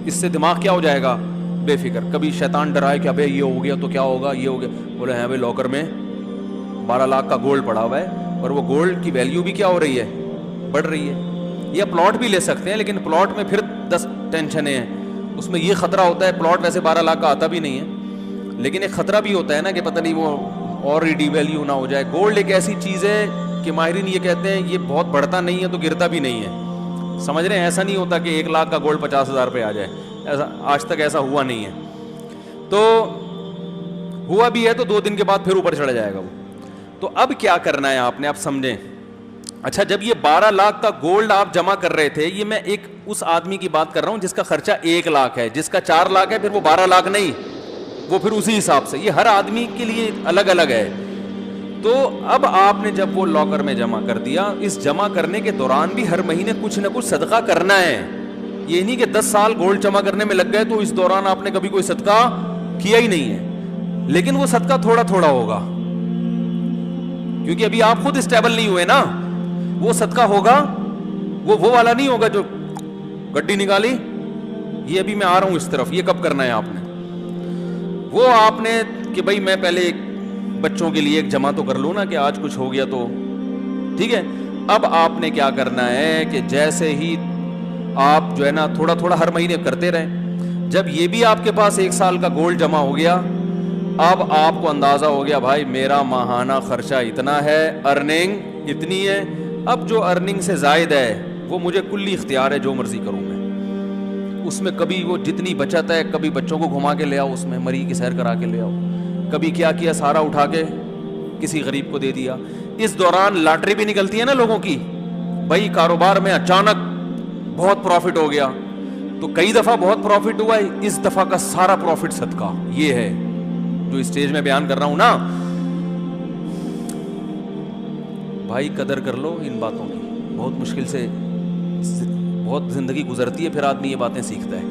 اس سے دماغ کیا ہو جائے گا بے فکر. کبھی شیطان ڈرائے کہ ابے یہ ہو گیا تو کیا ہوگا, یہ ہو گیا, بولے ہیں بھائی لاکر میں 12,00,000 کا گولڈ پڑا ہوا ہے, اور وہ گولڈ کی ویلیو بھی کیا ہو رہی ہے, بڑھ رہی ہے. یا پلاٹ بھی لے سکتے ہیں, لیکن پلاٹ میں پھر 10 ٹینشنیں ہیں. اس میں یہ خطرہ ہوتا ہے, پلاٹ ویسے 12,00,000 کا آتا بھی نہیں ہے, لیکن ایک خطرہ بھی ہوتا ہے نا کہ پتہ نہیں وہ اور ڈی ویلیو نہ ہو جائے. گولڈ ایک ایسی چیز ہے کہ ماہرین یہ کہتے ہیں یہ بہت بڑھتا نہیں ہے تو گرتا بھی نہیں ہے. سمجھ رہے ہیں, ایسا نہیں ہوتا کہ 1,00,000 کا گولڈ 50,000 پہ آ جائے, ایسا آج تک ایسا ہوا نہیں ہے. تو ہوا بھی ہے تو 2 دن کے بعد پھر اوپر چڑھ جائے گا وہ. تو اب کیا کرنا ہے آپ نے, آپ سمجھیں. اچھا, جب یہ 12 لاکھ کا گولڈ آپ جمع کر رہے تھے, یہ میں ایک اس آدمی کی بات کر رہا ہوں جس کا خرچہ 1 لاکھ ہے, جس کا 4 لاکھ ہے, پھر وہ 12 لاکھ نہیں, وہ پھر اسی حساب سے, یہ ہر آدمی کے لیے الگ الگ ہے. تو اب آپ نے جب وہ لاکر میں جمع کر دیا, اس جمع کرنے کے دوران بھی ہر مہینے کچھ نہ کچھ صدقہ کرنا ہے. یہ نہیں کہ 10 سال گولڈ جمع کرنے میں لگ گئے تو اس دوران آپ نے کبھی کوئی صدقہ کیا ہی نہیں ہے, لیکن وہ صدقہ تھوڑا تھوڑا ہوگا, کیونکہ ابھی آپ خود اسٹیبل نہیں ہوئے نا. وہ صدقہ ہوگا, وہ والا نہیں ہوگا جو گڈی نکالی, یہ ابھی میں آ رہا ہوں اس طرف, یہ کب کرنا ہے آپ نے. وہ آپ نے کہ بھائی میں پہلے بچوں کے لیے ایک جمع تو کر لوں نا کہ آج کچھ ہو گیا تو ٹھیک ہے. اب آپ نے کیا کرنا ہے کہ جیسے ہی آپ جو ہے نا تھوڑا تھوڑا ہر مہینے کرتے رہیں, جب یہ بھی آپ کے پاس 1 سال کا گولڈ جمع ہو گیا, اب آپ کو اندازہ ہو گیا بھائی میرا ماہانہ خرچہ اتنا ہے, ارننگ اتنی ہے, اب جو ارننگ سے زائد ہے وہ مجھے کلی اختیار ہے, جو مرضی کروں میں اس میں. کبھی وہ جتنی بچت ہے, کبھی بچوں کو گھما کے لے آؤ, اس میں مری کی سیر کرا کے لے آؤ, کبھی کیا کیا سارا اٹھا کے کسی غریب کو دے دیا. اس دوران لاٹری بھی نکلتی ہے نا لوگوں کی, بھائی کاروبار میں اچانک بہت پروفٹ ہو گیا, تو کئی دفعہ بہت پروفٹ ہوا ہے, اس دفعہ کا سارا پروفٹ صدقہ. یہ ہے جو اسٹیج میں بیان کر رہا ہوں نا بھائی, قدر کر لو ان باتوں کی. بہت مشکل سے بہت زندگی گزرتی ہے, پھر آدمی یہ باتیں سیکھتا ہے.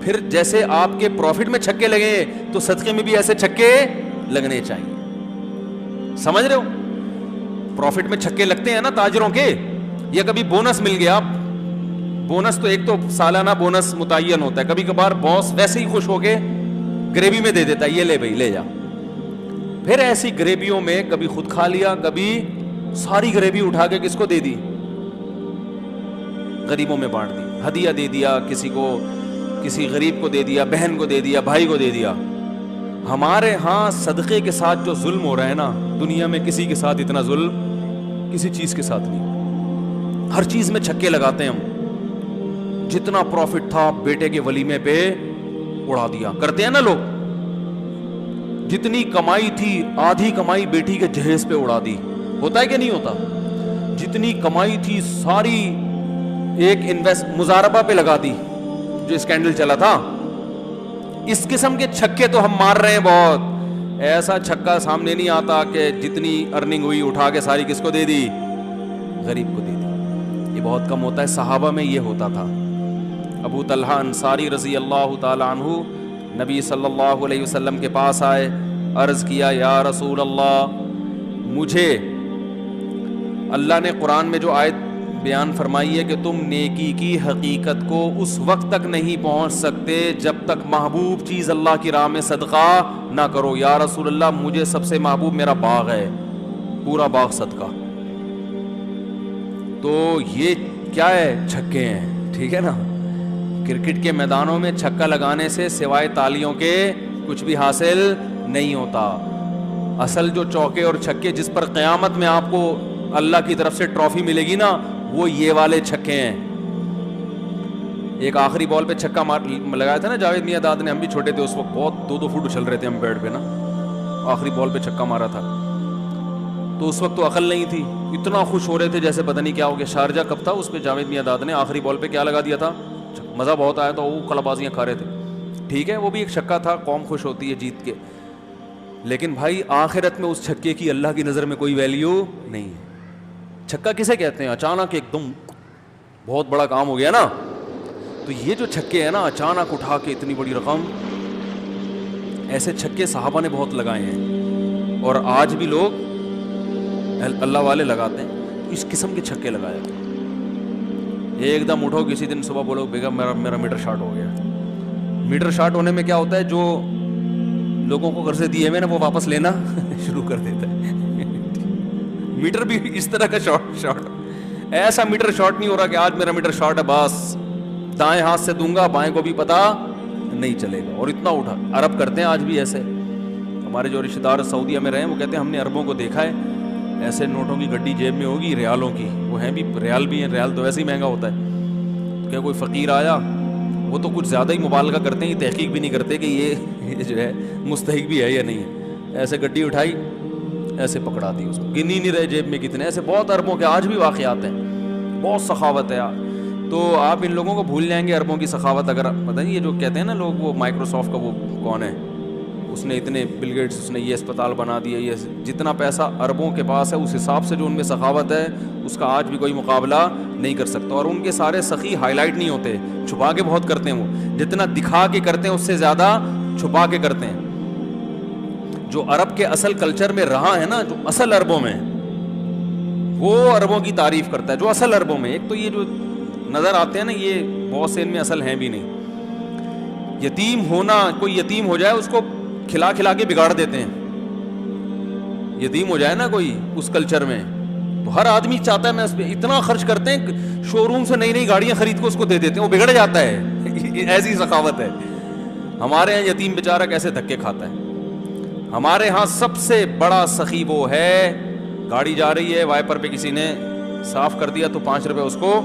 پھر جیسے آپ کے پروفٹ میں چھکے لگے تو صدقے میں بھی ایسے چھکے لگنے چاہیے. سمجھ رہے ہو, پروفٹ میں چھکے لگتے ہیں نا تاجروں کے, یا کبھی بونس مل گیا. بونس تو ایک تو سالانہ بونس متعین ہوتا ہے, کبھی کبھار باس ویسے ہی خوش ہو کے گریوی میں دے دیتا ہے, یہ لے بھائی لے جا. پھر ایسی گریویوں میں کبھی خود کھا لیا, کبھی ساری گریوی اٹھا کے کس کو دے دی, غریبوں میں بانٹ دی, ہدیہ دے دیا کسی کو, کسی غریب کو دے دیا, بہن کو دے دیا, بھائی کو دے دیا. ہمارے ہاں صدقے کے ساتھ جو ظلم ہو رہا ہے نا, دنیا میں کسی کے ساتھ اتنا ظلم کسی چیز کے ساتھ نہیں. ہر چیز میں چھکے لگاتے ہیں ہم. جتنا پروفٹ تھا بیٹے کے ولیمے پہ اڑا دیا, کرتے ہیں نا لوگ. جتنی کمائی تھی آدھی کمائی بیٹی کے جہیز پہ اڑا دی, ہوتا ہے کہ نہیں ہوتا. جتنی کمائی تھی ساری ایک مزاربہ پہ لگا دی, جو اسکینڈل چلا تھا. اس قسم کے چھکے تو ہم مار رہے ہیں بہت. ایسا چھکا سامنے نہیں آتا کہ جتنی ارننگ ہوئی اٹھا کے ساری کس کو دے دی, غریب کو دے دی. یہ بہت کم ہوتا ہے. صحابہ میں یہ ہوتا تھا. ابو طلحہ انصاری رضی اللہ تعالی عنہ نبی صلی اللہ علیہ وسلم کے پاس آئے, عرض کیا یا رسول اللہ, مجھے اللہ نے قرآن میں جو آیت بیان فرمائی ہے کہ تم نیکی کی حقیقت کو اس وقت تک نہیں پہنچ سکتے جب تک محبوب چیز اللہ کی راہ میں صدقہ نہ کرو. یا رسول اللہ, مجھے سب سے محبوب میرا باغ ہے, پورا باغ صدقہ. تو یہ کیا ہے, چھکے ہیں. ٹھیک ہے نا, کرکٹ کے میدانوں میں چھکا لگانے سے سوائے تالیوں کے کچھ بھی حاصل نہیں ہوتا. اصل جو چوکے اور چھکے جس پر قیامت میں آپ کو اللہ کی طرف سے ٹرافی ملے گی نا, وہ یہ والے چھکے ہیں. ایک آخری بال پہ چھکا لگایا تھا نا جاوید میاں داد نے, ہم بھی چھوٹے تھے اس وقت, بہت 2-2 فٹ اچھل رہے تھے ہم بیٹ پہ نا. آخری بال پہ چھکا مارا تھا تو اس وقت تو عقل نہیں تھی, اتنا خوش ہو رہے تھے جیسے پتہ نہیں کیا ہو گیا. شارجہ کب تھا, اس پہ جاوید میاں داد نے آخری بال پہ کیا لگا دیا تھا, مزہ بہت آیا تھا, وہ کلا بازیاں کھا رہے تھے. ٹھیک ہے, وہ بھی ایک چھکا تھا, قوم خوش ہوتی ہے جیت کے. لیکن بھائی آخرت میں اس چھکے کی اللہ کی نظر میں کوئی ویلیو نہیں ہے. چھکا کسے کہتے ہیں, اچانک ایک دم بہت بڑا کام ہو گیا نا. تو یہ جو چھکے ہیں نا, اچانک اٹھا کے اتنی بڑی رقم, ایسے چھکے صحابہ نے بہت لگائے ہیں, اور آج بھی لوگ اللہ والے لگاتے ہیں. اس قسم کے چھکے لگایا. ایک دم اٹھو کسی دن صبح بولو بیگم میرا میٹر شارٹ ہو گیا. میٹر شارٹ ہونے میں کیا ہوتا ہے, جو لوگوں کو قرضے دیے ہوئے نا وہ واپس لینا شروع کر دیتا ہے. میٹر بھی اس طرح کا شارٹ. ایسا میٹر شارٹ نہیں ہو رہا کہ آج میرا میٹر شارٹ ہے, بس دائیں ہاتھ سے دوں گا بائیں کو بھی پتا نہیں چلے گا, اور اتنا اٹھا. عرب کرتے ہیں آج بھی ایسے. ہمارے جو رشتے دار سعودیہ میں رہے ہیں وہ کہتے ہیں ہم نے عربوں کو دیکھا ہے, ایسے نوٹوں کی گڈی جیب میں ہوگی ریالوں کی, وہ ہیں بھی ریال بھی ہیں, ریال تو ویسے ہی مہنگا ہوتا ہے. تو کیا کوئی فقیر آیا, وہ تو کچھ زیادہ ہی مبالغہ کرتے ہیں, یہ تحقیق بھی نہیں کرتے کہ یہ یہ جو ہے مستحق بھی ہے یا نہیں ہے. ایسے گڈی اٹھائی, ایسے پکڑا دی اس کو, گن ہی نہیں رہے جیب میں کتنے. ایسے بہت اربوں کے آج بھی واقعات ہیں, بہت سخاوت ہے. تو آپ ان لوگوں کو بھول جائیں گے اربوں کی سخاوت. اگر پتہ نہیں یہ جو کہتے ہیں نا لوگ, وہ مائکروسافٹ کا وہ کون ہے, اس نے اتنے بل گیٹس, اس نے یہ اسپتال بنا دیا, یہ جتنا پیسہ اربوں کے پاس ہے اس حساب سے جو ان میں سخاوت ہے اس کا آج بھی کوئی مقابلہ نہیں کر سکتا. اور ان کے سارے سخی ہائی لائٹ نہیں ہوتے, چھپا کے بہت کرتے ہیں. وہ جتنا دکھا کے کرتے ہیں اس سے زیادہ چھپا کے کرتے ہیں. جو عرب کے اصل کلچر میں رہا ہے نا, جو اصل عربوں میں, وہ عربوں کی تعریف کرتا ہے. جو اصل عربوں میں, ایک تو یہ جو نظر آتے ہیں نا, یہ بہت سے ان میں اصل ہیں بھی نہیں. یتیم ہونا, کوئی یتیم ہو جائے اس کو کھلا کھلا کے بگاڑ دیتے ہیں. یتیم ہو جائے نا کوئی اس کلچر میں, تو ہر آدمی چاہتا ہے میں اس پہ اتنا خرچ کرتے ہیں, شو روم سے نئی نئی گاڑیاں خرید کے اس کو دے دیتے ہیں, وہ بگڑ جاتا ہے. ایسی سخاوت ہے. ہمارے یہاں یتیم بیچارہ کیسے دھکے کھاتا ہے. ہمارے ہاں سب سے بڑا سخی وہ ہے, گاڑی جا رہی ہے وائپر پہ کسی نے صاف کر دیا تو 5 روپے اس کو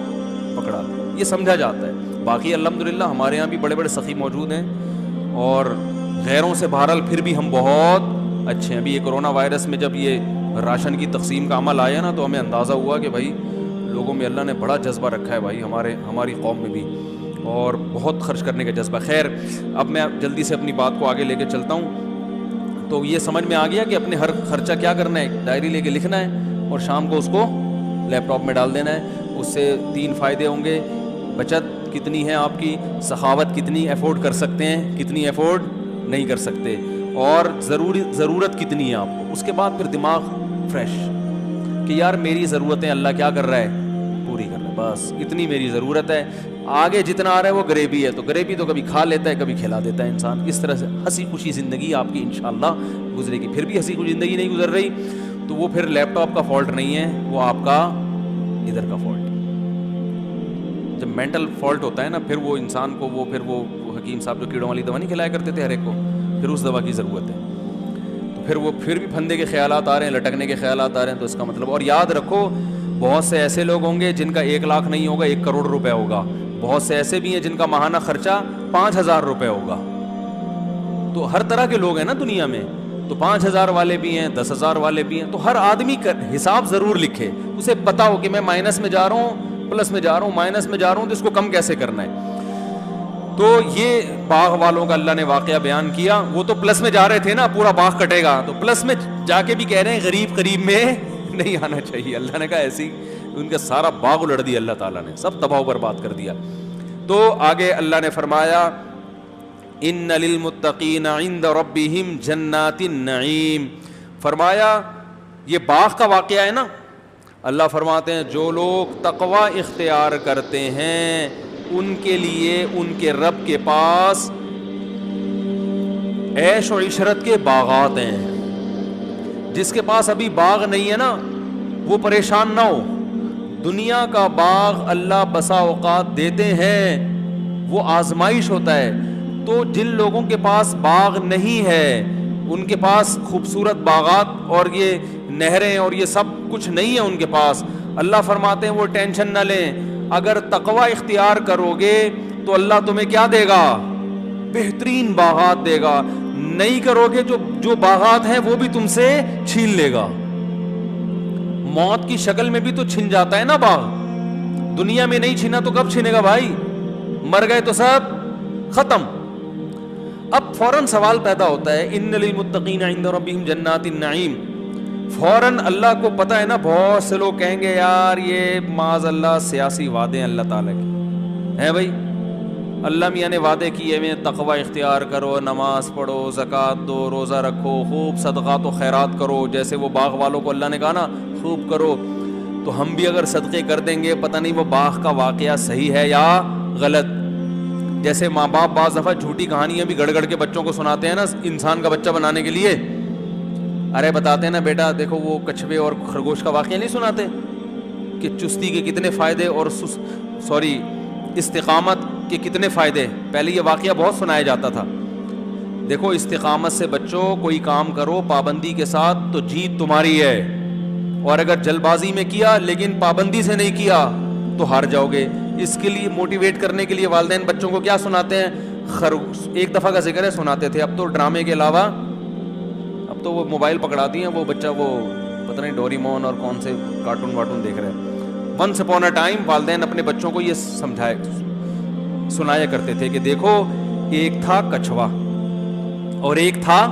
پکڑا دیا, یہ سمجھا جاتا ہے. باقی الحمدللہ ہمارے یہاں بھی بڑے بڑے سخی موجود ہیں, اور غیروں سے بہرحال پھر بھی ہم بہت اچھے ہیں. ابھی یہ کرونا وائرس میں جب یہ راشن کی تقسیم کا عمل آیا نا, تو ہمیں اندازہ ہوا کہ بھائی لوگوں میں اللہ نے بڑا جذبہ رکھا ہے بھائی, ہماری قوم میں بھی, اور بہت خرچ کرنے کا جذبہ. خیر, اب میں جلدی سے اپنی بات کو آگے لے کے چلتا ہوں. تو یہ سمجھ میں آ گیا کہ اپنے ہر خرچہ کیا کرنا ہے, ڈائری لے کے لکھنا ہے اور شام کو اس کو لیپ ٹاپ میں ڈال دینا ہے. اس سے 3 فائدے ہوں گے. بچت کتنی ہے آپ کی, سخاوت کتنی افورڈ کر سکتے ہیں, کتنی افورڈ نہیں کر سکتے, اور ضرورت کتنی ہے آپ کو. اس کے بعد پھر دماغ فریش کہ یار میری ضرورتیں اللہ کیا کر رہا ہے, پوری کر رہا ہے, بس اتنی میری ضرورت ہے. آگے جتنا آ رہا ہے وہ غریبی ہے, تو غریبی تو کبھی کھا لیتا ہے, کبھی کھلا دیتا ہے انسان. اس طرح سے ہنسی خوشی زندگی آپ کی انشاءاللہ گزرے گی. پھر بھی ہنسی خوشی زندگی نہیں گزر رہی تو وہ پھر لیپ ٹاپ کا فالٹ نہیں ہے, وہ آپ کا ادھر کا فالٹ ہے. جب مینٹل فالٹ ہوتا ہے نا, پھر وہ انسان کو وہ حکیم صاحب جو کیڑوں والی دوا نہیں کھلایا کرتے تھے ہر ایک کو, پھر اس دوا کی ضرورت ہے. تو پھر بھی پھندے کے خیالات آ رہے ہیں, لٹکنے کے خیالات آ رہے ہیں, تو اس کا مطلب. اور یاد رکھو, بہت سے ایسے لوگ ہوں گے جن کا 1 لاکھ نہیں ہوگا, 1 کروڑ روپے ہوگا. بہت سے ایسے بھی ہیں جن کا ماہانہ خرچہ 5,000 روپے ہوگا. تو ہر طرح کے لوگ ہیں نا دنیا میں, تو 5,000 والے بھی ہیں, 10,000 والے بھی ہیں. تو ہر آدمی کا حساب ضرور لکھے, اسے پتا ہو کہ میں مائنس میں جا رہا ہوں, پلس میں جا رہا ہوں, مائنس میں جا رہا ہوں, تو اس کو کم کیسے کرنا ہے. تو یہ باغ والوں کا اللہ نے واقعہ بیان کیا. وہ تو پلس میں جا رہے تھے نا, پورا باغ کٹے گا, تو پلس میں جا کے بھی کہہ رہے ہیں غریب قریب میں نہیں آنا چاہیے. اللہ نے کہا ایسی, ان کا سارا باغ الٹ دیا اللہ تعالیٰ نے, سب تباہ و برباد کر دیا. تو آگے اللہ نے فرمایا ان للمتقین عند ربہم جنات النعیم. فرمایا یہ باغ کا واقعہ ہے نا, اللہ فرماتے ہیں جو لوگ تقوی اختیار کرتے ہیں ان کے لیے ان کے رب کے پاس عیش و عشرت کے باغات ہیں. جس کے پاس ابھی باغ نہیں ہے نا, وہ پریشان نہ ہو. دنیا کا باغ اللہ بسا اوقات دیتے ہیں, وہ آزمائش ہوتا ہے. تو جن لوگوں کے پاس باغ نہیں ہے, ان کے پاس خوبصورت باغات اور یہ نہریں اور یہ سب کچھ نہیں ہے ان کے پاس, اللہ فرماتے ہیں وہ ٹینشن نہ لیں. اگر تقوی اختیار کرو گے تو اللہ تمہیں کیا دے گا, بہترین باغات دے گا. نہیں کرو گے جو باغات ہیں وہ بھی تم سے چھین لے گا. موت کی شکل میں بھی تو چھن جاتا ہے نا باغ, دنیا میں نہیں چھنا تو کب چھنے گا بھائی, مر گئے تو سب ختم. اب فوراً سوال پیدا ہوتا ہے ان للمتقین عند ربہم جنات النعیم. فوراً اللہ کو پتا ہے نا, بہت سے لوگ کہیں گے یار یہ معاذ اللہ سیاسی وعدے ہیں اللہ تعالیٰ کے ہیں بھائی. اللہ میاں نے وعدے کیے ہوئے, تقوی اختیار کرو, نماز پڑھو, زکوٰۃ دو, روزہ رکھو, خوب صدقات و خیرات کرو, جیسے وہ باغ والوں کو اللہ نے کہا نا خوب کرو. تو ہم بھی اگر صدقے کر دیں گے, پتہ نہیں وہ باغ کا واقعہ صحیح ہے یا غلط. جیسے ماں باپ بعض دفعہ جھوٹی کہانیاں بھی گڑ گڑ کے بچوں کو سناتے ہیں نا انسان کا بچہ بنانے کے لیے. ارے بتاتے ہیں نا بیٹا دیکھو وہ کچھوے اور خرگوش کا واقعہ نہیں سناتے کہ چستی کے کتنے فائدے اور استقامت کے کتنے فائدے. پہلے یہ واقعہ بہت سنایا جاتا تھا. دیکھو استقامت سے بچوں کوئی کام کرو پابندی کے ساتھ تو جیت تمہاری ہے, اور اگر جلد بازی میں کیا لیکن پابندی سے نہیں کیا تو ہار جاؤ گے. اس کے لیے موٹیویٹ کرنے کے لیے والدین بچوں کو کیا سناتے ہیں, ایک دفعہ کا ذکر ہے سناتے تھے, اب تو ڈرامے کے علاوہ اب تو وہ موبائل پکڑا دیے, وہ بچہ وہ پتہ نہیں ڈوریمون اور کون سے کارٹون وارٹون دیکھ رہے ہیں. ونس اپون اے ٹائم والدین اپنے بچوں کو یہ سنایا کرتے تھے کہ دیکھو ایک تھا کچھوا اور ایک تھا,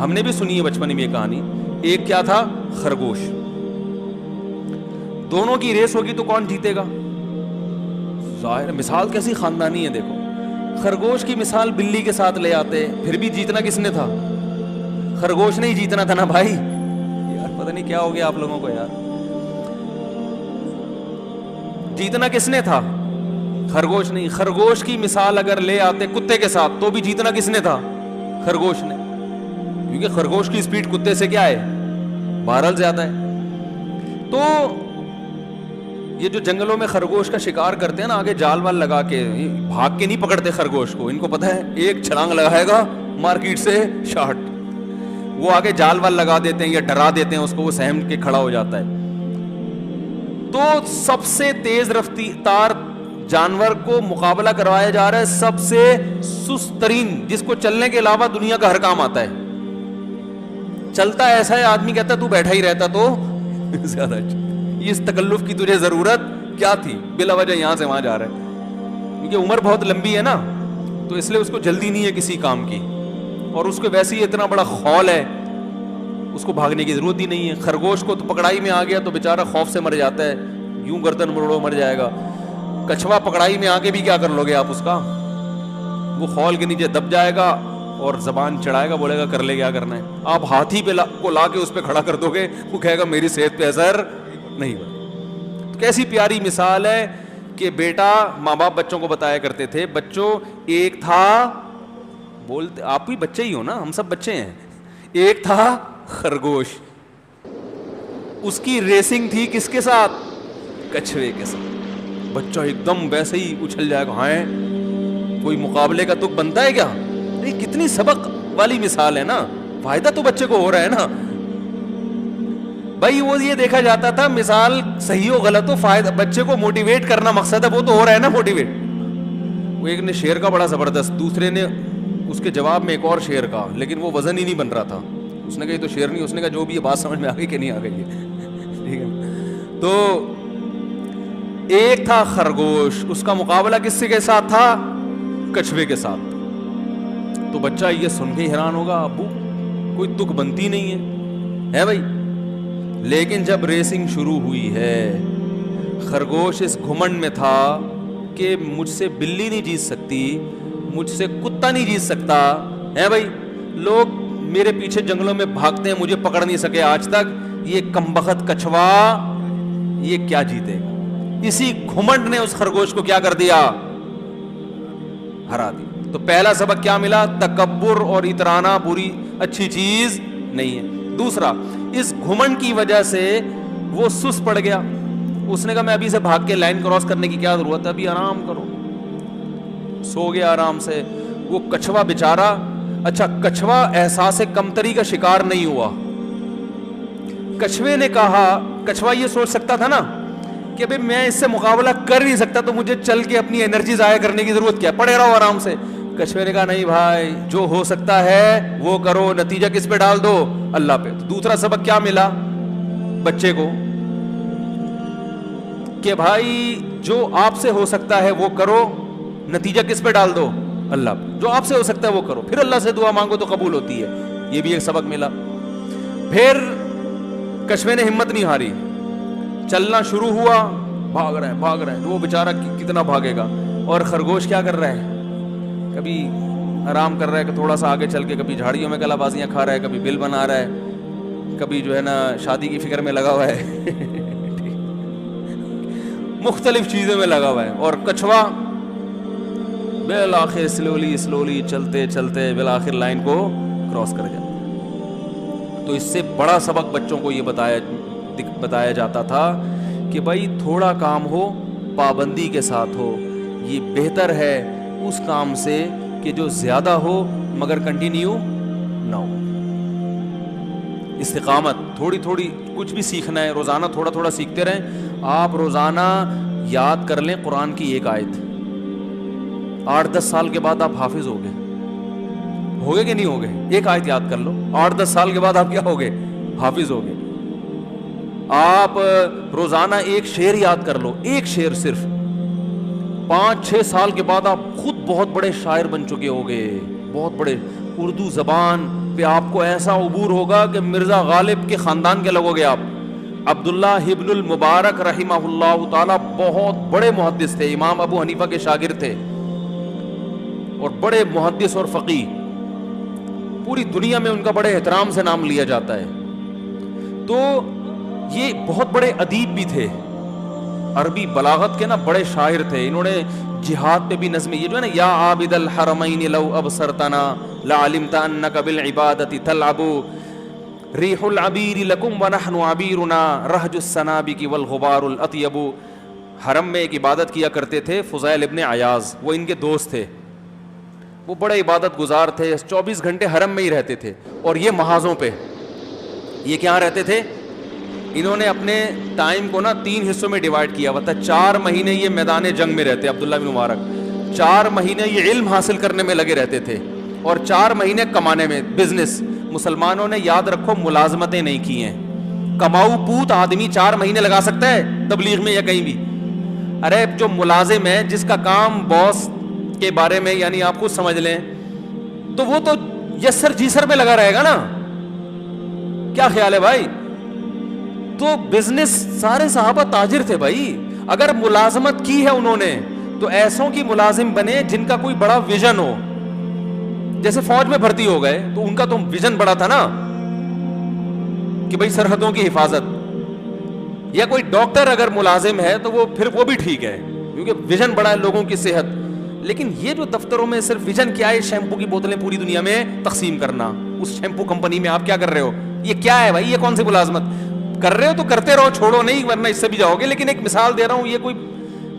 ہم نے بھی سنی ہے بچپن میں یہ کہانی, ایک کیا تھا خرگوش. دونوں کی ریس ہوگی تو کون جیتے گا؟ ظاہر مثال کیسی خاندانی ہے. دیکھو خرگوش کی مثال بلی کے ساتھ لے آتے, پھر بھی جیتنا کس نے تھا؟ خرگوش نے ہی جیتنا تھا نا بھائی. یار پتہ نہیں کیا ہو گیا آپ لوگوں کو یار, جیتنا کس نے تھا؟ خرگوش نہیں. خرگوش کی مثال اگر لے آتے کتے کے ساتھ تو بھی جیتنا کس نے تھا؟ خرگوش نے, کیونکہ خرگوش کی سپیڈ کتے سے کیا ہے؟ بہرحال زیادہ ہے. تو یہ جو جنگلوں میں خرگوش کا شکار کرتے ہیں نا, آگے جال وال لگا کے, بھاگ کے نہیں پکڑتے خرگوش کو, ان کو پتہ ہے ایک چھلانگ لگائے گا مارکیٹ سے شارٹ, وہ آگے جال وال لگا دیتے ہیں یا ڈرا دیتے ہیں اس کو, وہ سہم کے کھڑا ہو جاتا ہے. تو سب سے تیز رفتار جانور کو مقابلہ کروایا جا رہا ہے سب سے سست ترین, جس کو چلنے کے علاوہ دنیا کا ہر کام آتا ہے. چلتا ایسا ہے آدمی کہتا تو بیٹھا ہی رہتا تو زیادہ اچھا. اس تکلف کی تجھے ضرورت کیا تھی؟ بلا وجہ یہاں سے وہاں جا رہا ہے, کیونکہ عمر بہت لمبی ہے نا, تو اس لیے اس کو جلدی نہیں ہے کسی کام کی, اور اس کو ویسے ہی اتنا بڑا خول ہے, اس کو بھاگنے کی ضرورت ہی نہیں ہے. خرگوش کو تو پکڑائی میں آ گیا تو بیچارہ خوف سے مر جاتا ہے, یوں گردن مروڑو مر جائے گا. کچھوا پکڑائی میں آ کے بھی کیا کر لو گے آپ اس کا؟ وہ خول کے نیچے دب جائے گا اور زبان چڑھائے گا, بولے گا کر لے کیا کرنا ہے. آپ ہاتھی پہ کو لا کے اس پہ کھڑا کر دو گے, وہ کہے گا میری صحت پہ اثر نہیں ہوا. تو کیسی پیاری مثال ہے کہ بیٹا, ماں باپ بچوں کو بتایا کرتے تھے, بچوں ایک تھا, بولتے آپ بھی بچے ہی ہو نا, ہم سب بچے ہیں, ایک تھا خرگوش, اس کی ریسنگ تھی کس کے ساتھ؟ کچھوے کے ساتھ. بچہ ایک دم ویسے ہی اچھل جائے گا, ہاں کوئی مقابلے کا تک بنتا ہے کیا؟ نہیں, کتنی سبق والی مثال ہے نا, فائدہ تو بچے کو ہو رہا ہے نا بھائی. وہ یہ دیکھا جاتا تھا مثال صحیح ہو غلط ہو, فائدہ بچے کو موٹیویٹ کرنا مقصد ہے, وہ تو ہو رہا ہے نا موٹیویٹ. وہ ایک نے شعر کا بڑا زبردست, دوسرے نے اس کے جواب میں ایک اور شعر کا, لیکن وہ وزن ہی نہیں بن رہا تھا. اس نے کہا یہ تو شعر نہیں, اس نے کہا جو بھی یہ بات سمجھ میں آ گئی کہ نہیں آ گئی ہے, ٹھیک ہے. تو ایک تھا خرگوش, اس کا مقابلہ کس کے ساتھ تھا؟ کچھوے کے ساتھ. تو بچہ یہ سن کے حیران ہوگا, ابو کوئی تک بنتی نہیں ہے بھائی. لیکن جب ریسنگ شروع ہوئی ہے, خرگوش اس گھمنڈ میں تھا کہ مجھ سے بلی نہیں جیت سکتی, مجھ سے کتا نہیں جیت سکتا ہے بھائی. لوگ میرے پیچھے جنگلوں میں بھاگتے ہیں, مجھے پکڑ نہیں سکے آج تک, یہ کمبخت کچھوا یہ کیا جیتے گا. اسی گھمنڈ نے اس خرگوش کو کیا کر دیا؟ ہرا دیا. تو پہلا سبق کیا ملا؟ تکبر اور اترانا بری اچھی چیز نہیں ہے. دوسرا, اس گھمنڈ کی وجہ سے وہ سست پڑ گیا. اس نے کہا میں ابھی سے بھاگ کے لائن کراس کرنے کی کیا ضرورت ہے, ابھی آرام کرو. سو گیا آرام سے. وہ کچھوا بیچارہ, اچھا کچھوا احساس کمتری کا شکار نہیں ہوا. کچھوے نے کہا, کچھوا یہ سوچ سکتا تھا نا کہ بھئی میں اس سے مقابلہ کر نہیں سکتا, تو مجھے چل کے اپنی انرجی ضائع کرنے کی ضرورت کیا, پڑے رہو آرام سے. کچھوے نے کہا نہیں بھائی, جو ہو سکتا ہے وہ کرو, نتیجہ کس پہ ڈال دو؟ اللہ پہ. دوسرا سبق کیا ملا بچے کو کہ بھائی جو آپ سے ہو سکتا ہے وہ کرو, نتیجہ کس پہ ڈال دو؟ اللہ پہ. جو آپ سے ہو سکتا ہے وہ کرو, پھر اللہ سے دعا مانگو تو قبول ہوتی ہے. یہ بھی ایک سبق ملا. پھر کچھوے نے ہمت نہیں ہاری, چلنا شروع ہوا, بھاگ رہے ہیں. وہ بیچارہ کتنا بھاگے گا. اور خرگوش کیا کر رہا ہے؟ کبھی آرام کر رہا ہے کہ تھوڑا سا آگے چل کے, کبھی جھاڑیوں میں کلا بازیاں کھا رہا ہے, کبھی بل بنا رہا ہے, کبھی جو ہے نا شادی کی فکر میں لگا ہوا ہے مختلف چیزوں میں لگا ہوا ہے. اور کچھوا بالآخر سلولی چلتے چلتے بالآخر لائن کو کراس کر جاتا. تو اس سے بڑا سبق بچوں کو یہ بتایا جاتا تھا کہ بھائی تھوڑا کام ہو پابندی کے ساتھ ہو, یہ بہتر ہے اس کام سے کہ جو زیادہ ہو مگر کنٹینیو نہ ہو. استقامت, تھوڑی تھوڑی کچھ بھی سیکھنا ہے, روزانہ تھوڑا تھوڑا سیکھتے رہیں. آپ روزانہ یاد کر لیں قرآن کی ایک آیت, 8-10 سال کے بعد آپ حافظ ہو گئے. ہوگے کہ نہیں ہوگے؟ ایک آیت یاد کر لو, 8-10 سال کے بعد آپ کیا ہوگے؟ حافظ ہوگے. آپ روزانہ ایک شعر یاد کر لو, ایک شعر صرف, 5-6 سال کے بعد آپ خود بہت بڑے شاعر بن چکے ہوگے, بہت بڑے. اردو زبان پہ آپ کو ایسا عبور ہوگا کہ مرزا غالب کے خاندان کے لگو گے آپ. عبداللہ ابن المبارک رحمہ اللہ تعالی بہت بڑے محدث تھے, امام ابو حنیفہ کے شاگرد تھے, اور بڑے محدث اور فقیہ, پوری دنیا میں ان کا بڑے احترام سے نام لیا جاتا ہے. تو یہ بہت بڑے ادیب بھی تھے, عربی بلاغت کے نا بڑے شاعر تھے. انہوں نے جہاد پہ بھی نظمیں, یہ جو ہے نا, یا عابد الحرمین لو ابصرتنا لعلمت انک بالعبادۃ تلعب ریح العبیر لکم ونحن عبیرنا رہج السنابک والغبار الاطیب. حرم میں ایک عبادت کیا کرتے تھے فضیل ابن عیاض, وہ ان کے دوست تھے, وہ بڑے عبادت گزار تھے, 24 گھنٹے حرم میں ہی رہتے تھے. اور یہ محاذوں پہ, یہ کیا رہتے تھے, انہوں نے اپنے ٹائم کو نا 3 حصوں میں ڈیوائڈ کیا ہوا تھا. 4 مہینے یہ میدان جنگ میں رہتے, عبداللہ بن مبارک 4 مہینے یہ علم حاصل کرنے میں لگے رہتے تھے, اور 4 مہینے کمانے میں, بزنس. مسلمانوں نے یاد رکھو ملازمتیں نہیں کی ہیں. کماؤ پوت آدمی 4 مہینے لگا سکتا ہے تبلیغ میں یا کہیں بھی. ارے جو ملازم ہے, جس کا کام باس کے بارے میں یعنی آپ خود سمجھ لیں, تو وہ تو یسر جیسر میں لگا رہے گا نا. کیا خیال ہے بھائی؟ تو بزنس, سارے صحابہ تاجر تھے بھائی. اگر ملازمت کی ہے انہوں نے تو ایسوں کی ملازم بنے جن کا کوئی بڑا ویژن ہو. جیسے فوج میں بھرتی ہو گئے تو ان کا تو ویژن بڑا تھا نا, کہ بھائی سرحدوں کی حفاظت. یا کوئی ڈاکٹر اگر ملازم ہے تو وہ پھر وہ بھی ٹھیک ہے, کیونکہ ویژن بڑا ہے لوگوں کی صحت. لیکن یہ جو دفتروں میں صرف ویژن کیا ہے, شیمپو کی بوتلیں پوری دنیا میں تقسیم کرنا, اس شیمپو کمپنی میں آپ کیا کر رہے ہو, یہ کیا ہے بھائی؟ یہ کون سی ملازمت کر رہے ہو؟ تو کرتے رہو, چھوڑو نہیں, ورنہ اس سے بھی جاؤ گے. لیکن ایک مثال دے رہا ہوں, یہ کوئی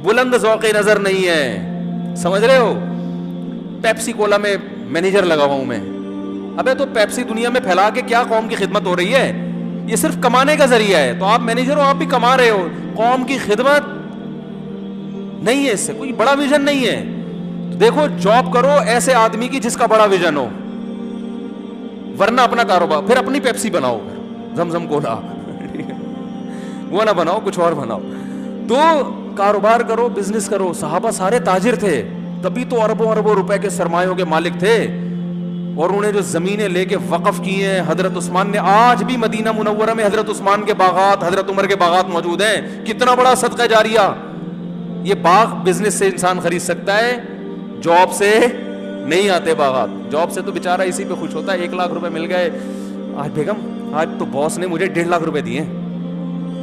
بلند ذوق نظر نہیں ہے, سمجھ رہے ہو. پیپسی کولا میں مینیجر لگا ہوا ہوں میں. ابے تو پیپسی دنیا میں پھیلا کے کیا قوم کی خدمت ہو رہی ہے؟ یہ صرف کمانے کا ذریعہ ہے. تو آپ مینیجر ہو, آپ بھی کما رہے ہو, قوم کی خدمت نہیں ہے, اس سے کوئی بڑا ویژن نہیں ہے. تو دیکھو, جاب کرو ایسے آدمی کی جس کا بڑا ویژن ہو, ورنہ اپنا کاروبار, پھر اپنی پیپسی بناؤ, زمزم کولا وہ نہ بناؤ, کچھ اور بناؤ. تو کاروبار کرو, بزنس کرو. صحابہ سارے تاجر تھے, تبھی تو اربوں اربوں روپے کے سرمایوں کے مالک تھے. اور انہوں نے جو زمینیں لے کے وقف کی ہیں, حضرت عثمان نے, آج بھی مدینہ منورہ میں حضرت عثمان کے باغات, حضرت عمر کے باغات موجود ہیں. کتنا بڑا صدقہ جاریہ. یہ باغ بزنس سے انسان خرید سکتا ہے, جاب سے نہیں آتے باغات. جاب سے تو بیچارہ اسی پہ خوش ہوتا ہے, 1 لاکھ روپے مل گئے. آج بیگم, آج تو باس نے مجھے 1.5 لاکھ روپے دیے,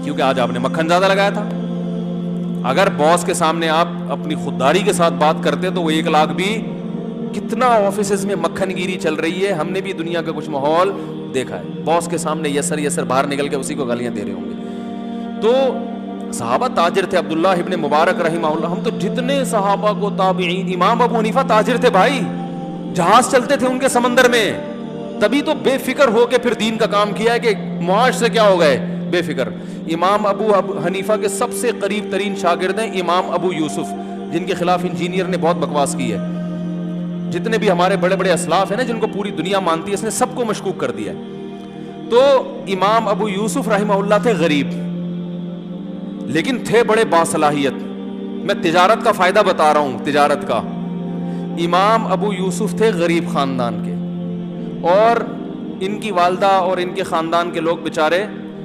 کیونکہ آج آپ نے مکھن زیادہ لگایا تھا. اگر باس کے سامنے آپ اپنی خودداری کے ساتھ بات کرتے تو وہ 1 لاکھ بھی, کتنا آفیسز میں مکھن گیری چل رہی ہے. ہم نے بھی دنیا کا کچھ ماحول دیکھا ہے. باس کے سامنے یسر یسر باہر نکل کے اسی کو گالیاں دے رہے ہوں گے. تو صحابہ تاجر تھے. عبداللہ ابن مبارک رحمہ اللہ, ہم تو جتنے صحابہ کو تابعین, امام ابو حنیفہ تاجر تھے بھائی, جہاز چلتے تھے ان کے سمندر میں. تبھی تو بے فکر ہو کے پھر دین کا کام کیا ہے, کہ معاش سے کیا ہو گئے, بے فکر. امام ابو حنیفہ کے سب سے قریب ترین شاگرد ہیں امام ابو یوسف, جن کے خلاف انجینئر نے بہت بکواس کی ہے. جتنے بھی ہمارے بڑے بڑے اسلاف ہیں نا, جن کو پوری دنیا مانتی ہے, اس نے سب کو مشکوک کر دیا ہے. تو امام ابو یوسف رحمہ اللہ تھے غریب, لیکن تھے بڑے باصلاحیت. میں تجارت کا فائدہ بتا رہا ہوں, تجارت کا. امام ابو یوسف تھے غریب خاندان کے, اور ان کی والدہ اور ان کے خاندان کے لوگ بےچارے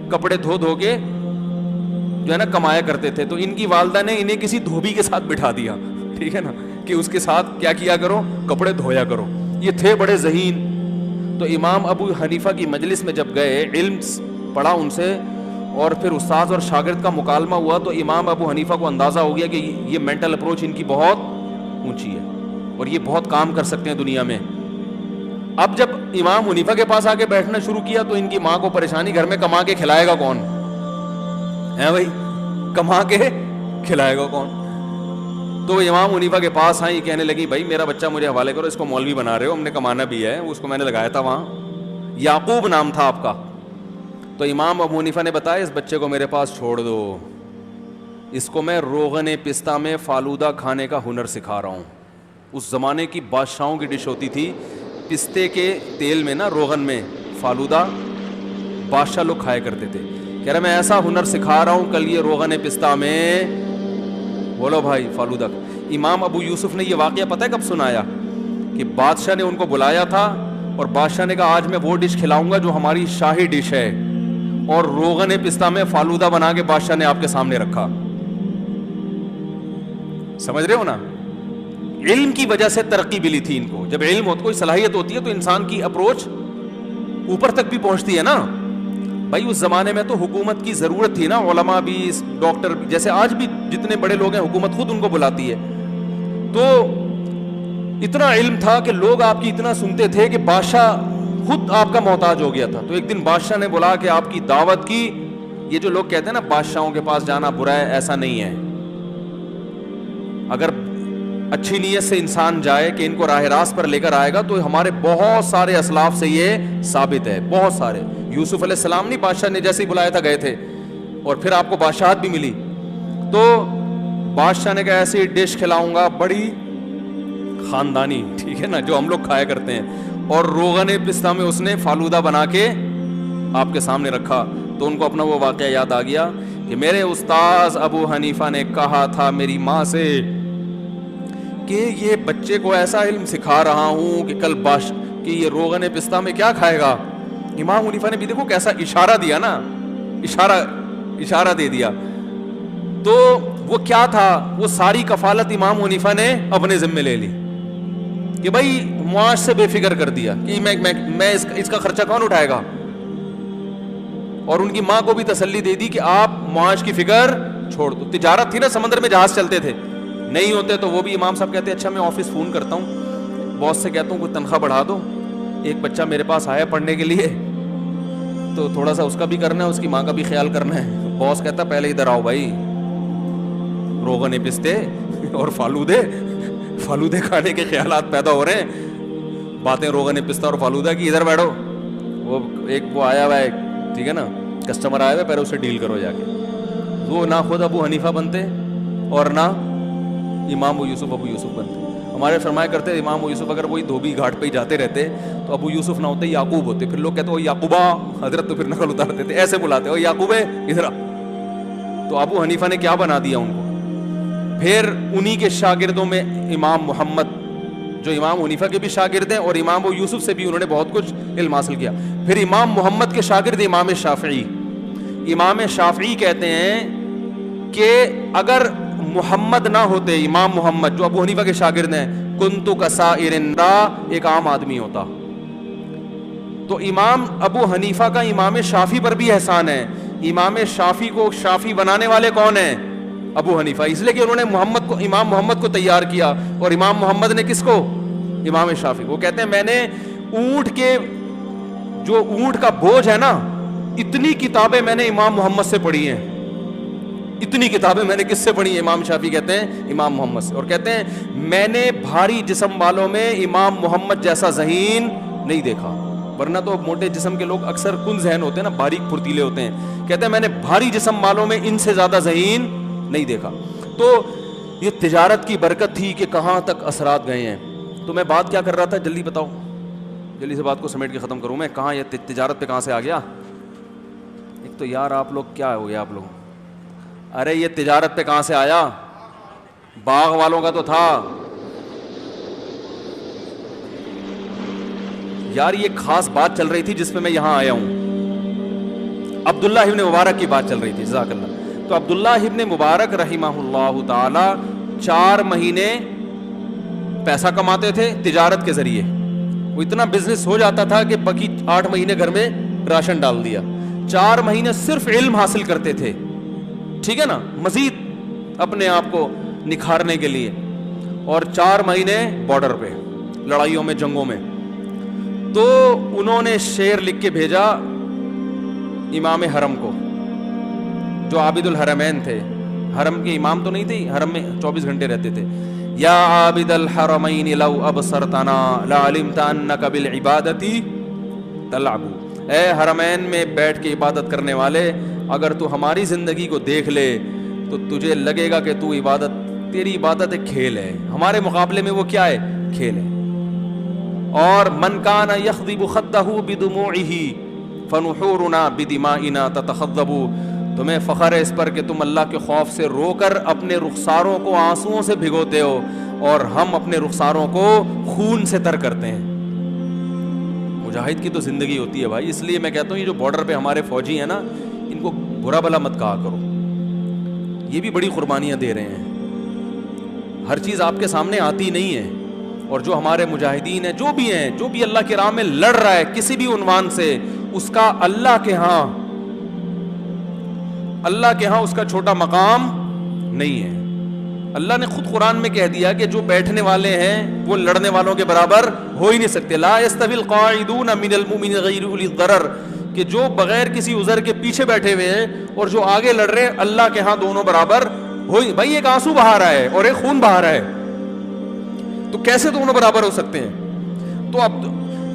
کپڑے دھو دھو کے جو ہے نا کمایا کرتے تھے. تو ان کی والدہ نے انہیں کسی دھوبی کے ساتھ بٹھا دیا, ٹھیک ہے نا, کہ اس کے ساتھ کیا کرو, کپڑے دھویا کرو. یہ تھے بڑے ذہین. تو امام ابو حنیفہ کی مجلس میں جب گئے, علم پڑھا ان سے, اور پھر استاذ اور شاگرد کا مکالمہ ہوا, تو امام ابو حنیفہ کو اندازہ ہو گیا کہ یہ مینٹل اپروچ ان کی بہت اونچی ہے, اور یہ بہت کام کر سکتے ہیں دنیا میں. اب جب امام حنیفہ کے پاس آ کے بیٹھنا شروع کیا تو ان کی ماں کو پریشانی, گھر میں کما کے کھلائے گا کون ہے بھائی, کما کے کھلائے گا کون. تو امام حنیفہ کے پاس آئی, کہنے لگی بھائی میرا بچہ مجھے حوالے کرو, اس کو مولوی بنا رہے ہو, ہم نے کمانا بھی ہے, اس کو میں نے لگایا تھا وہاں, یعقوب نام تھا آپ کا. تو امام ابو حنیفہ نے بتایا اس بچے کو میرے پاس چھوڑ دو, اس کو میں روغن پستہ میں فالودہ کھانے کا ہنر سکھا رہا ہوں. اس زمانے کی بادشاہوں کی ڈش ہوتی تھی پستے کے تیل میں نا، روغن میں فالودہ بادشاہ لوگ کھایا کرتے تھے. کہہ رہا میں ایسا ہنر سکھا رہا ہوں کل یہ روغن پستہ میں، بولو بھائی فالودہ. امام ابو یوسف نے یہ واقعہ پتہ ہے کب سنایا؟ کہ بادشاہ نے ان کو بلایا تھا اور بادشاہ نے کہا آج میں وہ ڈش کھلاؤں گا جو ہماری شاہی ڈش ہے، اور روغن پستہ میں فالودہ بنا کے بادشاہ نے آپ کے سامنے رکھا. سمجھ رہے ہو نا؟ علم کی وجہ سے ترقی ملی تھی ان کو. جب علم ہوتا، کوئی صلاحیت ہوتی ہے تو انسان کی اپروچ اوپر تک بھی پہنچتی ہے نا. بھائی اس زمانے میں تو حکومت کی ضرورت تھی نا، علماء بھی، ڈاکٹر بھی، جیسے آج بھی جتنے بڑے لوگ ہیں حکومت خود ان کو بلاتی ہے. تو اتنا علم تھا کہ لوگ آپ کی اتنا سنتے تھے کہ بادشاہ خود آپ کا محتاج ہو گیا تھا. تو ایک دن بادشاہ نے بلا کے آپ کی دعوت کی. یہ جو لوگ کہتے ہیں نا بادشاہوں کے پاس جانا برا ہے، ایسا نہیں ہے. اگر اچھی نیت سے انسان جائے کہ ان کو راہ راست پر لے کر آئے گا، تو ہمارے بہت سارے اسلاف سے یہ ثابت ہے، بہت سارے. یوسف علیہ السلام نہیں بادشاہ نے جیسے ہی بلایا تھا گئے تھے، اور پھر آپ کو بادشاہت بھی ملی. تو بادشاہ نے کہا ایسی ڈش کھلاؤں گا بڑی خاندانی، ٹھیک ہے نا، جو ہم لوگ کھایا کرتے ہیں. اور روغن پستہ میں اس نے فالودہ بنا کے آپ کے سامنے رکھا. تو ان کو اپنا وہ واقعہ یاد آ گیا کہ میرے استاذ ابو حنیفہ نے کہا تھا میری ماں سے کہ یہ بچے کو ایسا علم سکھا رہا ہوں کہ کل کہ یہ روغن پستہ میں کیا کھائے گا. امام حنیفہ نے بھی دیکھو کیسا اشارہ دیا نا، اشارہ دے دیا. تو وہ کیا تھا، وہ ساری کفالت امام حنیفہ نے اپنے ذمہ لے لی کہ بھائی معاش سے بے فکر کر دیا کہ میں اس کا خرچہ کون اٹھائے گا. اور ان کی ماں کو بھی تسلی دے دی کہ آپ معاش کی فکر چھوڑ دو. تجارت تھی نا، سمندر میں جہاز چلتے تھے، نہیں ہوتے تو وہ بھی امام صاحب کہتے اچھا میں آفس فون کرتا ہوں، باس سے کہتا ہوں کوئی تنخواہ بڑھا دو، ایک بچہ میرے پاس آیا پڑھنے کے لیے تو تھوڑا سا اس کا بھی کرنا ہے، اس کی ماں کا بھی خیال کرنا ہے. باس کہتا پہلے ادھر آؤ بھائی، روغن پستے اور فالودے کھانے کے خیالات پیدا ہو رہے ہیں، باتیں روغن پستہ اور فالودہ کی، ادھر بیٹھو. وہ آیا ہوا ہے، ٹھیک ہے نا، کسٹمر آیا ہوا ہے، پہلے اسے ڈیل کرو جا کے. وہ نہ خود ابو حنیفہ بنتے اور نہ امام ابو یوسف بنتے. ہمارے فرمایا کرتے امام ابو یوسف اگر وہی دھوبی گھاٹ پہ ہی جاتے رہتے تو ابو یوسف نہ ہوتے یعقوب ہوتے. پھر لوگ کہتے وہ یعقوبہ حضرت، تو پھر نقل اتارتے تھے، ایسے بلاتے وہ یعقوب ہے ادھر. تو ابو حنیفہ نے کیا بنا دیا ان کو. پھر انہی کے شاگردوں میں امام محمد، جو امام حنیفہ کے بھی شاگرد ہیں، اور امام ابو یوسف سے بھی انہوں نے بہت کچھ علم حاصل کیا. پھر امام محمد کے شاگرد امام شافعی. امام شافعی کہتے ہیں کہ اگر محمد نہ ہوتے، امام محمد جو ابو حنیفہ کے شاگرد ہیں، کنتو کسائر الناس، ایک عام آدمی ہوتا. تو امام ابو حنیفہ کا امام شافعی پر بھی احسان ہے. امام شافعی کو شافعی بنانے والے کون ہیں؟ ابو حنیفہ. اس لیے کہ انہوں نے امام محمد کو تیار کیا، اور امام محمد نے کس کو؟ امام شافعی. وہ کہتے ہیں میں نے اونٹ کا بوجھ ہے نا، اتنی کتابیں میں نے امام محمد سے پڑھی ہیں. اتنی کتابیں میں نے کس سے پڑھی ہیں؟ امام شافعی کہتے ہیں امام محمد سے. اور کہتے ہیں میں نے بھاری جسم والوں میں امام محمد جیسا ذہین نہیں دیکھا. ورنہ تو موٹے جسم کے لوگ اکثر کن ذہن ہوتے ہیں نا، باریک پھرتیلے ہوتے ہیں. کہتے ہیں میں نے بھاری جسم والوں میں ان سے زیادہ ذہین نہیں دیکھا. تو یہ تجارت کی برکت تھی کہ کہاں تک اثرات گئے ہیں. تو میں بات کیا کر رہا تھا، جلدی بتاؤ، جلدی سے بات کو سمیٹ کے ختم کروں میں. کہاں یہ تجارت پہ کہاں سے آ گیا؟ ایک تو یار آپ لوگ کیا ہو گیا آپ لوگ، ارے یہ تجارت پہ کہاں سے آیا؟ باغ والوں کا تو تھا یار. یہ خاص بات چل رہی تھی جس پہ میں یہاں آیا ہوں. عبداللہ ابن مبارک کی بات چل رہی تھی، جزاک اللہ. تو عبداللہ ابن مبارک رحمہ اللہ تعالی 4 مہینے پیسہ کماتے تھے تجارت کے ذریعے. وہ اتنا بزنس ہو جاتا تھا کہ باقی 8 مہینے گھر میں راشن ڈال دیا. 4 مہینے صرف علم حاصل کرتے تھے، ٹھیک ہے نا، مزید اپنے آپ کو نکھارنے کے لیے. اور 4 مہینے بارڈر پہ لڑائیوں میں، جنگوں میں. تو انہوں نے شعر لکھ کے بھیجا امام حرم کو، جو عابد الحرمین تھے. حرم کے امام تو نہیں تھے، حرم میں 24 گھنٹے رہتے تھے. یا عابد الحرمین لو ابصرتنا لعلمت انک بالعبادت تلعب. اے حرمین میں بیٹھ کے عبادت کرنے والے، اگر تو ہماری زندگی کو دیکھ لے تو تجھے لگے گا کہ تو عبادت تیری عبادت ایک کھیل ہے, ہمارے مقابلے میں وہ کیا ہے, کھیل ہے. اور من کان یخضب خدہ بدموعہ فنحورنا بدمائنا تتخضب, تمہیں فخر ہے اس پر کہ تم اللہ کے خوف سے رو کر اپنے رخساروں کو آنسوؤں سے بھگوتے ہو, اور ہم اپنے رخساروں کو خون سے تر کرتے ہیں. مجاہد کی تو زندگی ہوتی ہے بھائی. اس لیے میں کہتا ہوں یہ جو بارڈر پہ ہمارے فوجی ہیں نا, ان کو برا بھلا مت کہا کرو, یہ بھی بڑی قربانیاں دے رہے ہیں. ہر چیز آپ کے سامنے آتی نہیں ہے, اور جو ہمارے مجاہدین ہیں, جو بھی اللہ کی راہ میں لڑ رہا ہے کسی بھی عنوان سے, اس کا اللہ کے ہاں اس کا چھوٹا مقام نہیں ہے. اللہ نے خود قرآن میں کہہ دیا کہ جو بیٹھنے والے ہیں وہ لڑنے والوں کے برابر ہو ہی نہیں سکتے. لا یستوی القاعدون من المؤمنین غیر اولی الضرر, کہ جو بغیر کسی عذر کے پیچھے بیٹھے ہوئے ہیں اور جو آگے لڑ رہے ہیں, اللہ کے ہاں دونوں برابر ہو ہی. بھائی ایک آنسو بہا رہا ہے اور ایک خون بہا رہا ہے, تو کیسے دونوں برابر ہو سکتے ہیں؟ تو اب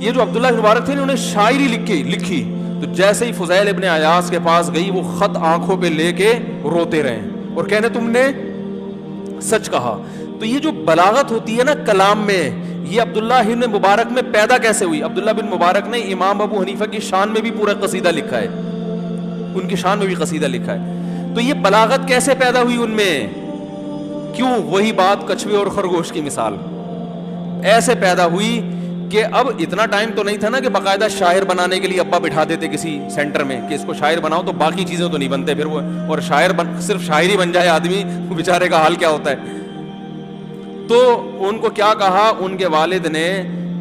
یہ جو عبداللہ بن مبارک تھے انہوں نے شاعری لکھی, تو جیسے ہی فضیل ابن عیاض کے پاس گئی, وہ خط آنکھوں پہ لے کے روتے رہے اور کہنے تم نے سچ کہا. تو یہ جو بلاغت ہوتی ہے نا کلام میں, یہ عبداللہ بن مبارک میں پیدا کیسے ہوئی؟ عبداللہ بن مبارک نے امام ابو حنیفہ کی شان میں بھی پورا قصیدہ لکھا ہے, ان کی شان میں بھی قصیدہ لکھا ہے. تو یہ بلاغت کیسے پیدا ہوئی ان میں؟ کیوں؟ وہی بات کچھوے اور خرگوش کی مثال ایسے پیدا ہوئی کہ اب اتنا ٹائم تو نہیں تھا نا کہ باقاعدہ شاعر بنانے کے لیے ابا بٹھا دیتے کسی سینٹر میں کہ اس کو شاعر بناؤ, تو باقی چیزیں تو نہیں بنتے پھر وہ, اور صرف شاعری بن جائے آدمی, وہ بیچارے کا حال کیا ہوتا ہے. تو ان کو کیا کہا ان کے والد نے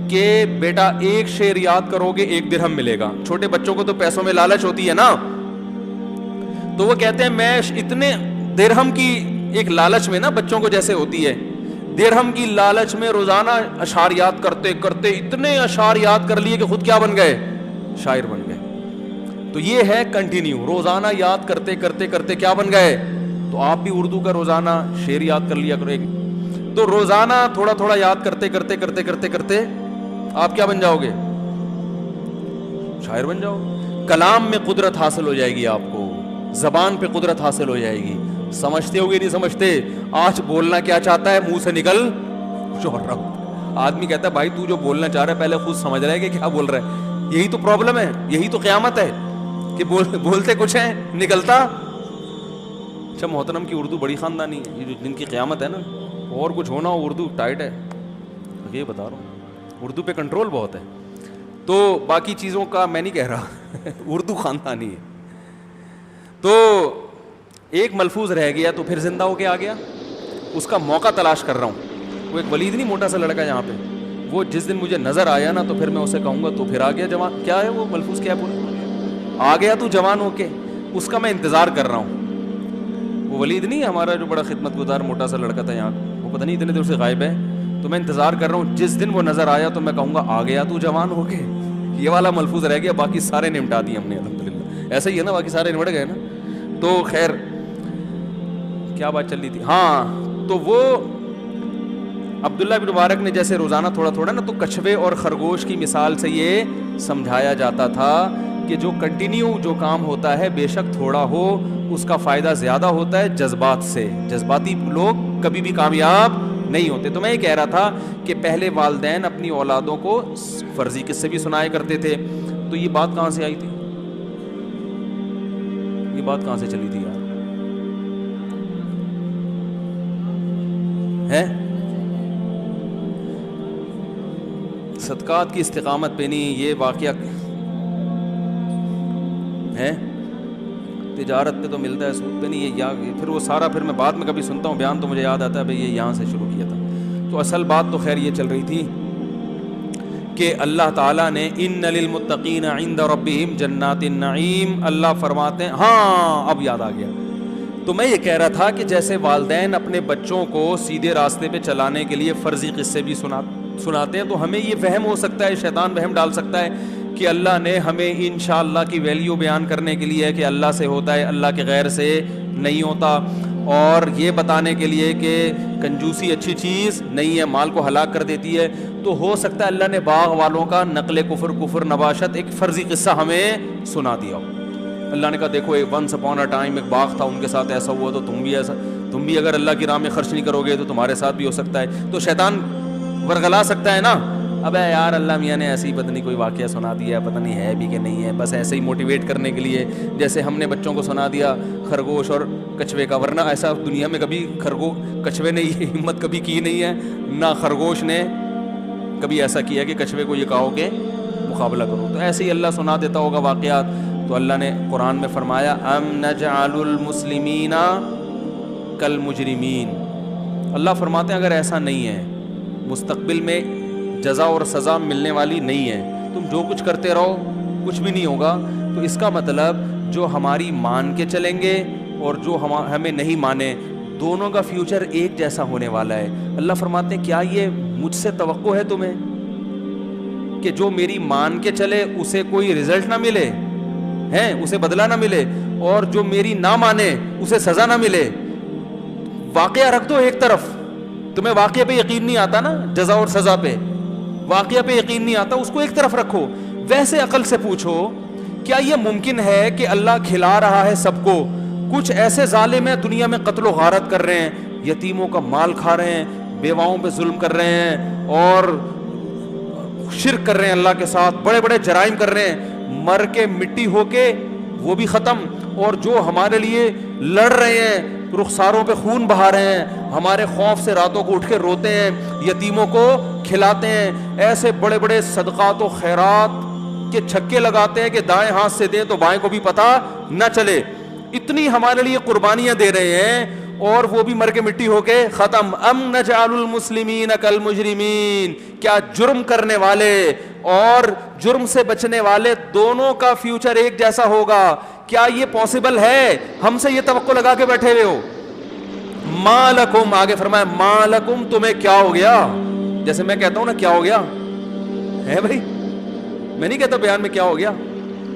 کہ بیٹا ایک شعر یاد کرو گے 1 درہم ملے گا. چھوٹے بچوں کو تو پیسوں میں لالچ ہوتی ہے نا, تو وہ کہتے ہیں میں اتنے درہم کی ایک لالچ میں نا بچوں کو جیسے ہوتی ہے, درہم کی لالچ میں روزانہ اشعار یاد کرتے کرتے اتنے اشعار یاد کر لیے کہ خود کیا بن گئے, شاعر بن گئے. تو یہ ہے کنٹینیو, روزانہ یاد کرتے کرتے کرتے کیا بن گئے. تو آپ بھی اردو کا روزانہ شعر یاد کر لیا کرو, تو روزانہ تھوڑا تھوڑا یاد کرتے کرتے کرتے کرتے کرتے آپ کیا بن جاؤ گے, شاعر بن جاؤ. کلام میں قدرت حاصل ہو جائے گی آپ کو, زبان پہ قدرت حاصل ہو جائے گی. سمجھتے ہوگے نہیں سمجھتے, آج بولنا کیا چاہتا ہے منہ سے نکل کچھ اور رہا ہوں. آدمی کہتا ہے بھائی تو جو بولنا چاہ رہا ہے پہلے خود سمجھ رہا ہے کہ کیا بول رہا ہے. یہی تو پرابلم ہے, یہی تو قیامت ہے کہ بولتے کچھ ہیں نکلتا. اچھا محترم کی اردو بڑی خاندانی ہے, یہ جو جن کی قیامت ہے نا, اور کچھ ہونا ہو اردو ٹائٹ ہے, یہ بتا رہا ہوں, اردو پہ کنٹرول بہت ہے. تو باقی چیزوں کا میں نہیں کہہ رہا, اردو خاندانی ہے. تو ایک ملفوظ رہ گیا تو پھر زندہ ہو کے آ گیا, اس کا موقع تلاش کر رہا ہوں. وہ ایک ولید نہیں موٹا سا لڑکا یہاں پہ, وہ جس دن مجھے نظر آیا نا تو پھر میں اسے کہوں گا تو پھر آ گیا جوان. کیا ہے وہ ملفوظ, کیا ہے پورا, آ گیا تو جوان ہو کے, اس کا میں انتظار کر رہا ہوں. وہ ولید نہیں ہمارا جو بڑا خدمت گزار موٹا سا لڑکا تھا یہاں, وہ پتہ نہیں اتنے دیر سے غائب ہے, تو میں انتظار کر رہا ہوں جس دن وہ نظر آیا تو میں کہوں گا آ گیا تو جوان ہو کے. یہ والا ملفوظ رہ گیا, باقی سارے نمٹا دیے ہم نے الحمدللہ. ایسا ہی ہے نا, باقی سارے نمٹ گئے نا. تو خیر کیا بات چل رہی تھی, ہاں تو وہ عبداللہ بن مبارک نے جیسے روزانہ تھوڑا تھوڑا نا, تو کچھوے اور خرگوش کی مثال سے یہ سمجھایا جاتا تھا کہ جو کنٹینیو جو کام ہوتا ہے بے شک تھوڑا ہو اس کا فائدہ زیادہ ہوتا ہے جذبات سے. جذباتی لوگ کبھی بھی کامیاب نہیں ہوتے. تو میں یہ کہہ رہا تھا کہ پہلے والدین اپنی اولادوں کو فرضی قصے بھی سنایا کرتے تھے. تو یہ بات کہاں سے آئی تھی, یہ بات کہاں سے چلی تھی یار, ہے صدقات کی استقامت پہ نہیں, یہ واقعہ ہے تجارت پہ تو ملتا ہے, سود پہ نہیں. یہ پھر وہ سارا پھر میں بعد میں کبھی سنتا ہوں بیان تو مجھے یاد آتا ہے بھئی یہ یہاں سے شروع کیا تھا. تو اصل بات تو خیر یہ چل رہی تھی کہ اللہ تعالیٰ نے ان للمتقین عند ربہم جنات النعیم, اللہ فرماتے ہیں, ہاں اب یاد آ گیا. تو میں یہ کہہ رہا تھا کہ جیسے والدین اپنے بچوں کو سیدھے راستے پہ چلانے کے لیے فرضی قصے بھی سناتے ہیں, تو ہمیں یہ وہم ہو سکتا ہے, شیطان وہم ڈال سکتا ہے کہ اللہ نے ہمیں انشاءاللہ کی ویلیو بیان کرنے کے لیے کہ اللہ سے ہوتا ہے, اللہ کے غیر سے نہیں ہوتا, اور یہ بتانے کے لیے کہ کنجوسی اچھی چیز نہیں ہے, مال کو ہلاک کر دیتی ہے. تو ہو سکتا ہے اللہ نے باغ والوں کا نقل کفر نباشت ایک فرضی قصہ ہمیں سنا دیا ہو. اللہ نے کہا دیکھو ونس اپون اے ٹائم ایک باغ تھا, ان کے ساتھ ایسا ہوا تو تم تم بھی اگر اللہ کی راہ میں خرچ نہیں کرو گے تو تمہارے ساتھ بھی ہو سکتا ہے. تو شیطان ورغلا سکتا ہے نا, ابے یار اللہ میاں نے ایسی پتہ نہیں کوئی واقعہ سنا دیا, پتہ نہیں ہے بھی کہ نہیں ہے, بس ایسے ہی موٹیویٹ کرنے کے لیے, جیسے ہم نے بچوں کو سنا دیا خرگوش اور کچھوے کا. ورنہ ایسا دنیا میں کبھی کچھوے نے یہ ہمت کبھی کی نہیں ہے, نہ خرگوش نے کبھی ایسا کیا کہ کچھوے کو یہ کہو کہ مقابلہ کرو. تو ایسے ہی اللہ سنا دیتا ہوگا واقعات. تو اللہ نے قرآن میں فرمایا ام نجعل المسلمین کالمجرمین. اللہ فرماتے ہیں اگر ایسا نہیں ہے, مستقبل میں جزا اور سزا ملنے والی نہیں ہے, تم جو کچھ کرتے رہو کچھ بھی نہیں ہوگا, تو اس کا مطلب جو ہماری مان کے چلیں گے اور جو ہمیں نہیں مانے, دونوں کا فیوچر ایک جیسا ہونے والا ہے. اللہ فرماتے ہیں کیا یہ مجھ سے توقع ہے تمہیں کہ جو میری مان کے چلے اسے کوئی رزلٹ نہ ملے, ہیں اسے بدلہ نہ ملے, اور جو میری نہ مانے اسے سزا نہ ملے. واقعہ رکھ دو ایک طرف, تمہیں واقعہ پہ یقین نہیں آتا نا, جزا اور سزا پہ واقعہ پہ یقین نہیں آتا, اس کو ایک طرف رکھو. ویسے عقل سے پوچھو کیا یہ ممکن ہے کہ اللہ کھلا رہا ہے سب کو, کچھ ایسے ظالم ہیں دنیا میں قتل و غارت کر رہے ہیں, یتیموں کا مال کھا رہے ہیں, بیواؤں پہ ظلم کر رہے ہیں, اور شرک کر رہے ہیں اللہ کے ساتھ, بڑے بڑے جرائم کر رہے ہیں, مر کے مٹی ہو کے وہ بھی ختم, اور جو ہمارے لیے لڑ رہے ہیں, رخساروں پہ خون بہا رہے ہیں, ہمارے خوف سے راتوں کو اٹھ کے روتے ہیں, یتیموں کو کھلاتے ہیں, ایسے بڑے بڑے صدقات و خیرات کے چھکے لگاتے ہیں کہ دائیں ہاتھ سے دیں تو بائیں کو بھی پتہ نہ چلے, اتنی ہمارے لیے قربانیاں دے رہے ہیں, اور وہ بھی مر کے مٹی ہو کے ختم. ام نجعل المسلمین کالمجرمین, کیا جرم کرنے والے اور جرم سے بچنے والے دونوں کا فیوچر ایک جیسا ہوگا؟ کیا یہ پاسبل ہے؟ ہم سے یہ توقع لگا کے بیٹھے ہوئے ہو. ما لکم, آگے فرمایا ما لکم, تمہیں کیا ہو گیا؟ جیسے میں کہتا ہوں نا کیا ہو گیا ہے بھائی, میں نہیں کہتا بیان میں کیا ہو گیا,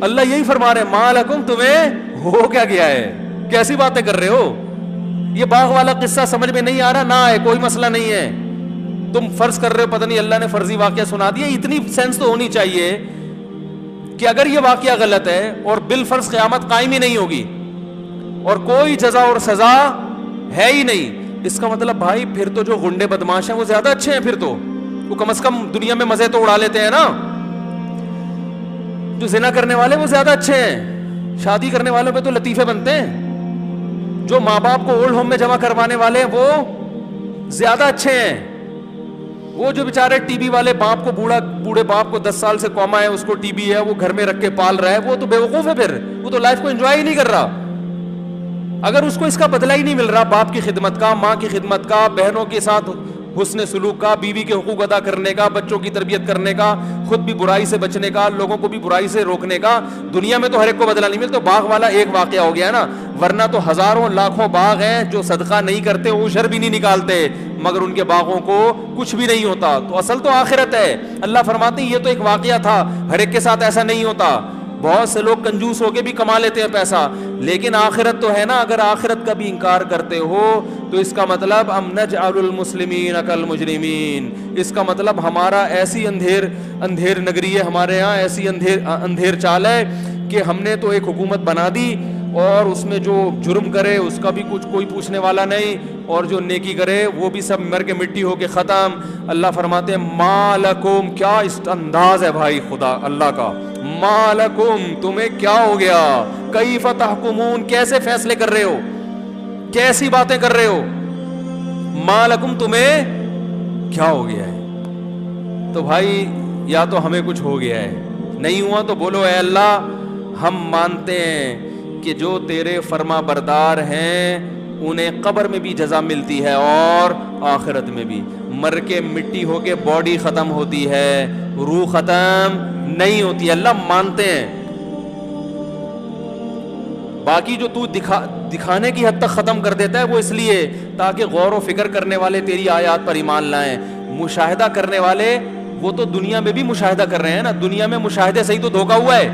اللہ یہی فرما رہے ہیں ما لکم, تمہیں ہو کیا گیا ہے, کیسی باتیں کر رہے ہو. یہ باغ والا قصہ سمجھ میں نہیں آ رہا نہ ہے, کوئی مسئلہ نہیں ہے, تم فرض کر رہے ہو پتہ نہیں اللہ نے فرضی واقعہ سنا دیا. اتنی سینس تو ہونی چاہیے کہ اگر یہ واقعہ غلط ہے اور بالفرض قیامت قائم ہی نہیں ہوگی اور کوئی جزا اور سزا ہے ہی نہیں, اس کا مطلب بھائی پھر تو جو گنڈے بدماش ہیں وہ زیادہ اچھے ہیں, پھر تو وہ کم از کم دنیا میں مزے تو اڑا لیتے ہیں نا. جو زنا کرنے والے وہ زیادہ اچھے ہیں, شادی کرنے والوں پہ تو لطیفے بنتے ہیں, جو ماں باپ کو اولڈ ہوم میں جمع کروانے والے ہیں وہ زیادہ اچھے ہیں, وہ جو بیچارے ٹی بی والے باپ کو, بوڑھے باپ کو 10 سال سے کوما ہے, اس کو ٹی بی ہے, وہ گھر میں رکھ کے پال رہا ہے, وہ تو بیوقوف ہے, پھر وہ تو لائف کو انجوائے ہی نہیں کر رہا. اگر اس کو اس کا بدلہ ہی نہیں مل رہا, باپ کی خدمت کا, ماں کی خدمت کا, بہنوں کے ساتھ حسن سلوک کا, بیوی کے حقوق ادا کرنے کا, بچوں کی تربیت کرنے کا, خود بھی برائی سے بچنے کا, لوگوں کو بھی برائی سے روکنے کا, دنیا میں تو ہر ایک کو بدلہ نہیں ملتا. تو باغ والا ایک واقعہ ہو گیا ہے نا, ورنہ تو ہزاروں لاکھوں باغ ہیں جو صدقہ نہیں کرتے, عشر بھی نہیں نکالتے, مگر ان کے باغوں کو کچھ بھی نہیں ہوتا. تو اصل تو آخرت ہے. اللہ فرماتے ہیں یہ تو ایک واقعہ تھا, ہر ایک کے ساتھ ایسا نہیں ہوتا. بہت سے لوگ کنجوس ہو کے بھی کما لیتے ہیں پیسہ, لیکن آخرت تو ہے نا. اگر آخرت کا بھی انکار کرتے ہو تو اس کا مطلب ام نجعل المسلمین کالمجرمین, اس کا مطلب ہمارا ایسی اندھیر نگری ہے, ہمارے ہاں ایسی اندھیر چال ہے کہ ہم نے تو ایک حکومت بنا دی, اور اس میں جو جرم کرے اس کا بھی کچھ کوئی پوچھنے والا نہیں, اور جو نیکی کرے وہ بھی سب مر کے مٹی ہو کے ختم. اللہ فرماتے ہیں ما لکم, کیا اس انداز ہے بھائی خدا اللہ کا, ما لکم, تمہیں کیا ہو گیا, کیف تحکمون, کیسے فیصلے کر رہے ہو, کیسی باتیں کر رہے ہو, ما لکم, تمہیں کیا ہو گیا ہے. تو بھائی یا تو ہمیں کچھ ہو گیا ہے, نہیں ہوا تو بولو اے اللہ ہم مانتے ہیں کہ جو تیرے فرما بردار ہیں انہیں قبر میں بھی جزا ملتی ہے اور آخرت میں بھی. مر کے مٹی ہو کے باڈی ختم ہوتی ہے, روح ختم نہیں ہوتی. اللہ مانتے ہیں. باقی جو تو دکھانے کی حد تک ختم کر دیتا ہے وہ اس لیے تاکہ غور و فکر کرنے والے تیری آیات پر ایمان لائیں. مشاہدہ کرنے والے وہ تو دنیا میں بھی مشاہدہ کر رہے ہیں نا, دنیا میں مشاہدے سے ہی تو دھوکا ہوا ہے.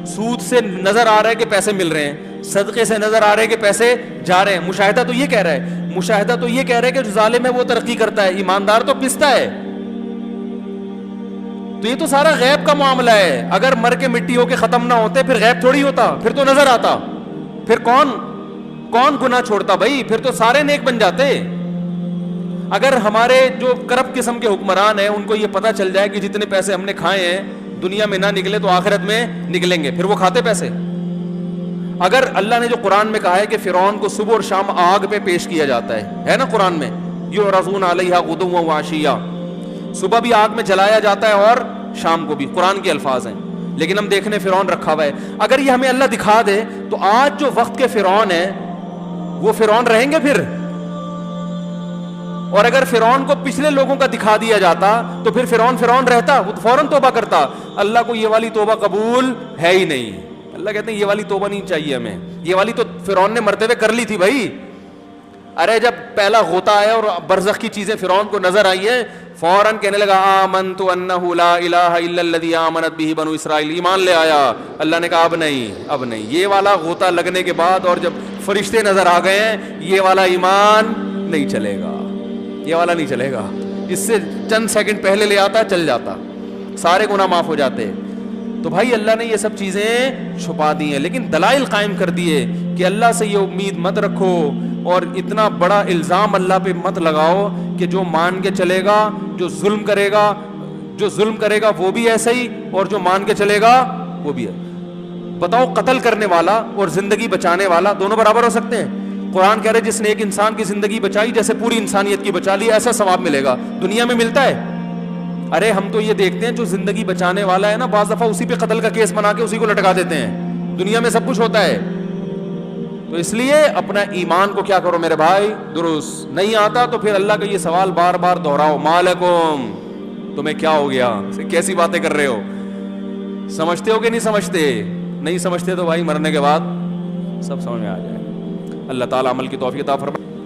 سود سے نظر آ رہا ہے کہ پیسے مل رہے ہیں, صدقے سے نظر آ رہا ہے کہ پیسے جا رہے ہیں. مشاہدہ تو یہ کہہ رہا ہے, مشاہدہ تو یہ کہہ رہا ہے کہ جو ظالم ہے وہ ترقی کرتا ہے, ایماندار تو پستا ہے. تو یہ تو سارا غیب کا معاملہ ہے. اگر مر کے مٹی ہو کے ختم نہ ہوتے پھر غیب تھوڑی ہوتا, پھر تو نظر آتا. پھر کون کون گناہ چھوڑتا بھائی؟ پھر تو سارے نیک بن جاتے. اگر ہمارے جو کرپٹ قسم کے حکمران ہیں ان کو یہ پتہ چل جائے کہ جتنے پیسے ہم نے کھائے ہیں دنیا میں نہ نکلے تو آخرت میں نکلیں گے, پھر وہ کھاتے پیسے؟ اگر اللہ نے جو قرآن میں کہا ہے کہ فرعون کو صبح اور شام آگ پہ پیش کیا جاتا ہے نا قرآن میں, یعرضون علیہا غدوا وعشیا, صبح بھی آگ میں جلایا جاتا ہے اور شام کو بھی, قرآن کے الفاظ ہیں. لیکن ہم دیکھنے فرعون رکھا ہوا ہے. اگر یہ ہمیں اللہ دکھا دے تو آج جو وقت کے فرعون ہیں وہ فرعون رہیں گے پھر؟ اور اگر فرعون کو پچھلے لوگوں کا دکھا دیا جاتا تو پھر فرعون رہتا؟ وہ تو فوراً توبہ کرتا. اللہ کو یہ والی توبہ قبول ہے ہی نہیں. اللہ کہتے ہیں یہ والی توبہ نہیں چاہیے ہمیں, یہ والی تو فرعون نے مرتے ہوئے کر لی تھی بھائی. ارے جب پہلا غوطہ آیا اور برزخ کی چیزیں فرعون کو نظر آئی ہیں, فوراً کہنے لگا آمنت انہ لا الہ الا الذی آمنت بہ بنو اسرائیل, ایمان لے آیا. اللہ نے کہا اب نہیں. یہ والا غوطہ لگنے کے بعد اور جب فرشتے نظر آ گئے ہیں, یہ والا ایمان نہیں چلے گا, یہ والا نہیں چلے گا. اس سے چند سیکنڈ پہلے لے آتا, چل جاتا, سارے گناہ معاف ہو جاتے. تو بھائی اللہ نے یہ سب چیزیں چھپا دی ہیں, لیکن دلائل قائم کر دیے کہ اللہ سے یہ امید مت رکھو اور اتنا بڑا الزام اللہ پہ مت لگاؤ کہ جو مان کے چلے گا, جو ظلم کرے گا وہ بھی ایسا ہی, اور جو مان کے چلے گا وہ بھی ہے. بتاؤ قتل کرنے والا اور زندگی بچانے والا دونوں برابر ہو سکتے ہیں؟ قرآن کہہ رہے جس نے ایک انسان کی زندگی بچائی جیسے پوری انسانیت کی بچا لی, ایسا ثواب ملے گا. دنیا میں ملتا ہے؟ ارے ہم تو یہ دیکھتے ہیں جو زندگی بچانے والا ہے نا, بعض دفعہ اسی پہ قتل کا کیس بنا کے اسی کو لٹکا دیتے ہیں. دنیا میں سب کچھ ہوتا ہے. تو اس لیے اپنا ایمان کو کیا کرو میرے بھائی, درست. نہیں آتا تو پھر اللہ کا یہ سوال بار بار دہراؤ, مالکم, تمہیں کیا ہو گیا, کیسی باتیں کر رہے ہو, سمجھتے ہو کہ نہیں سمجھتے؟ نہیں سمجھتے تو بھائی مرنے کے بعد سب سمجھ میں آ جائے. اللہ تعالیٰ عمل کی توفیق عطا فرمائے.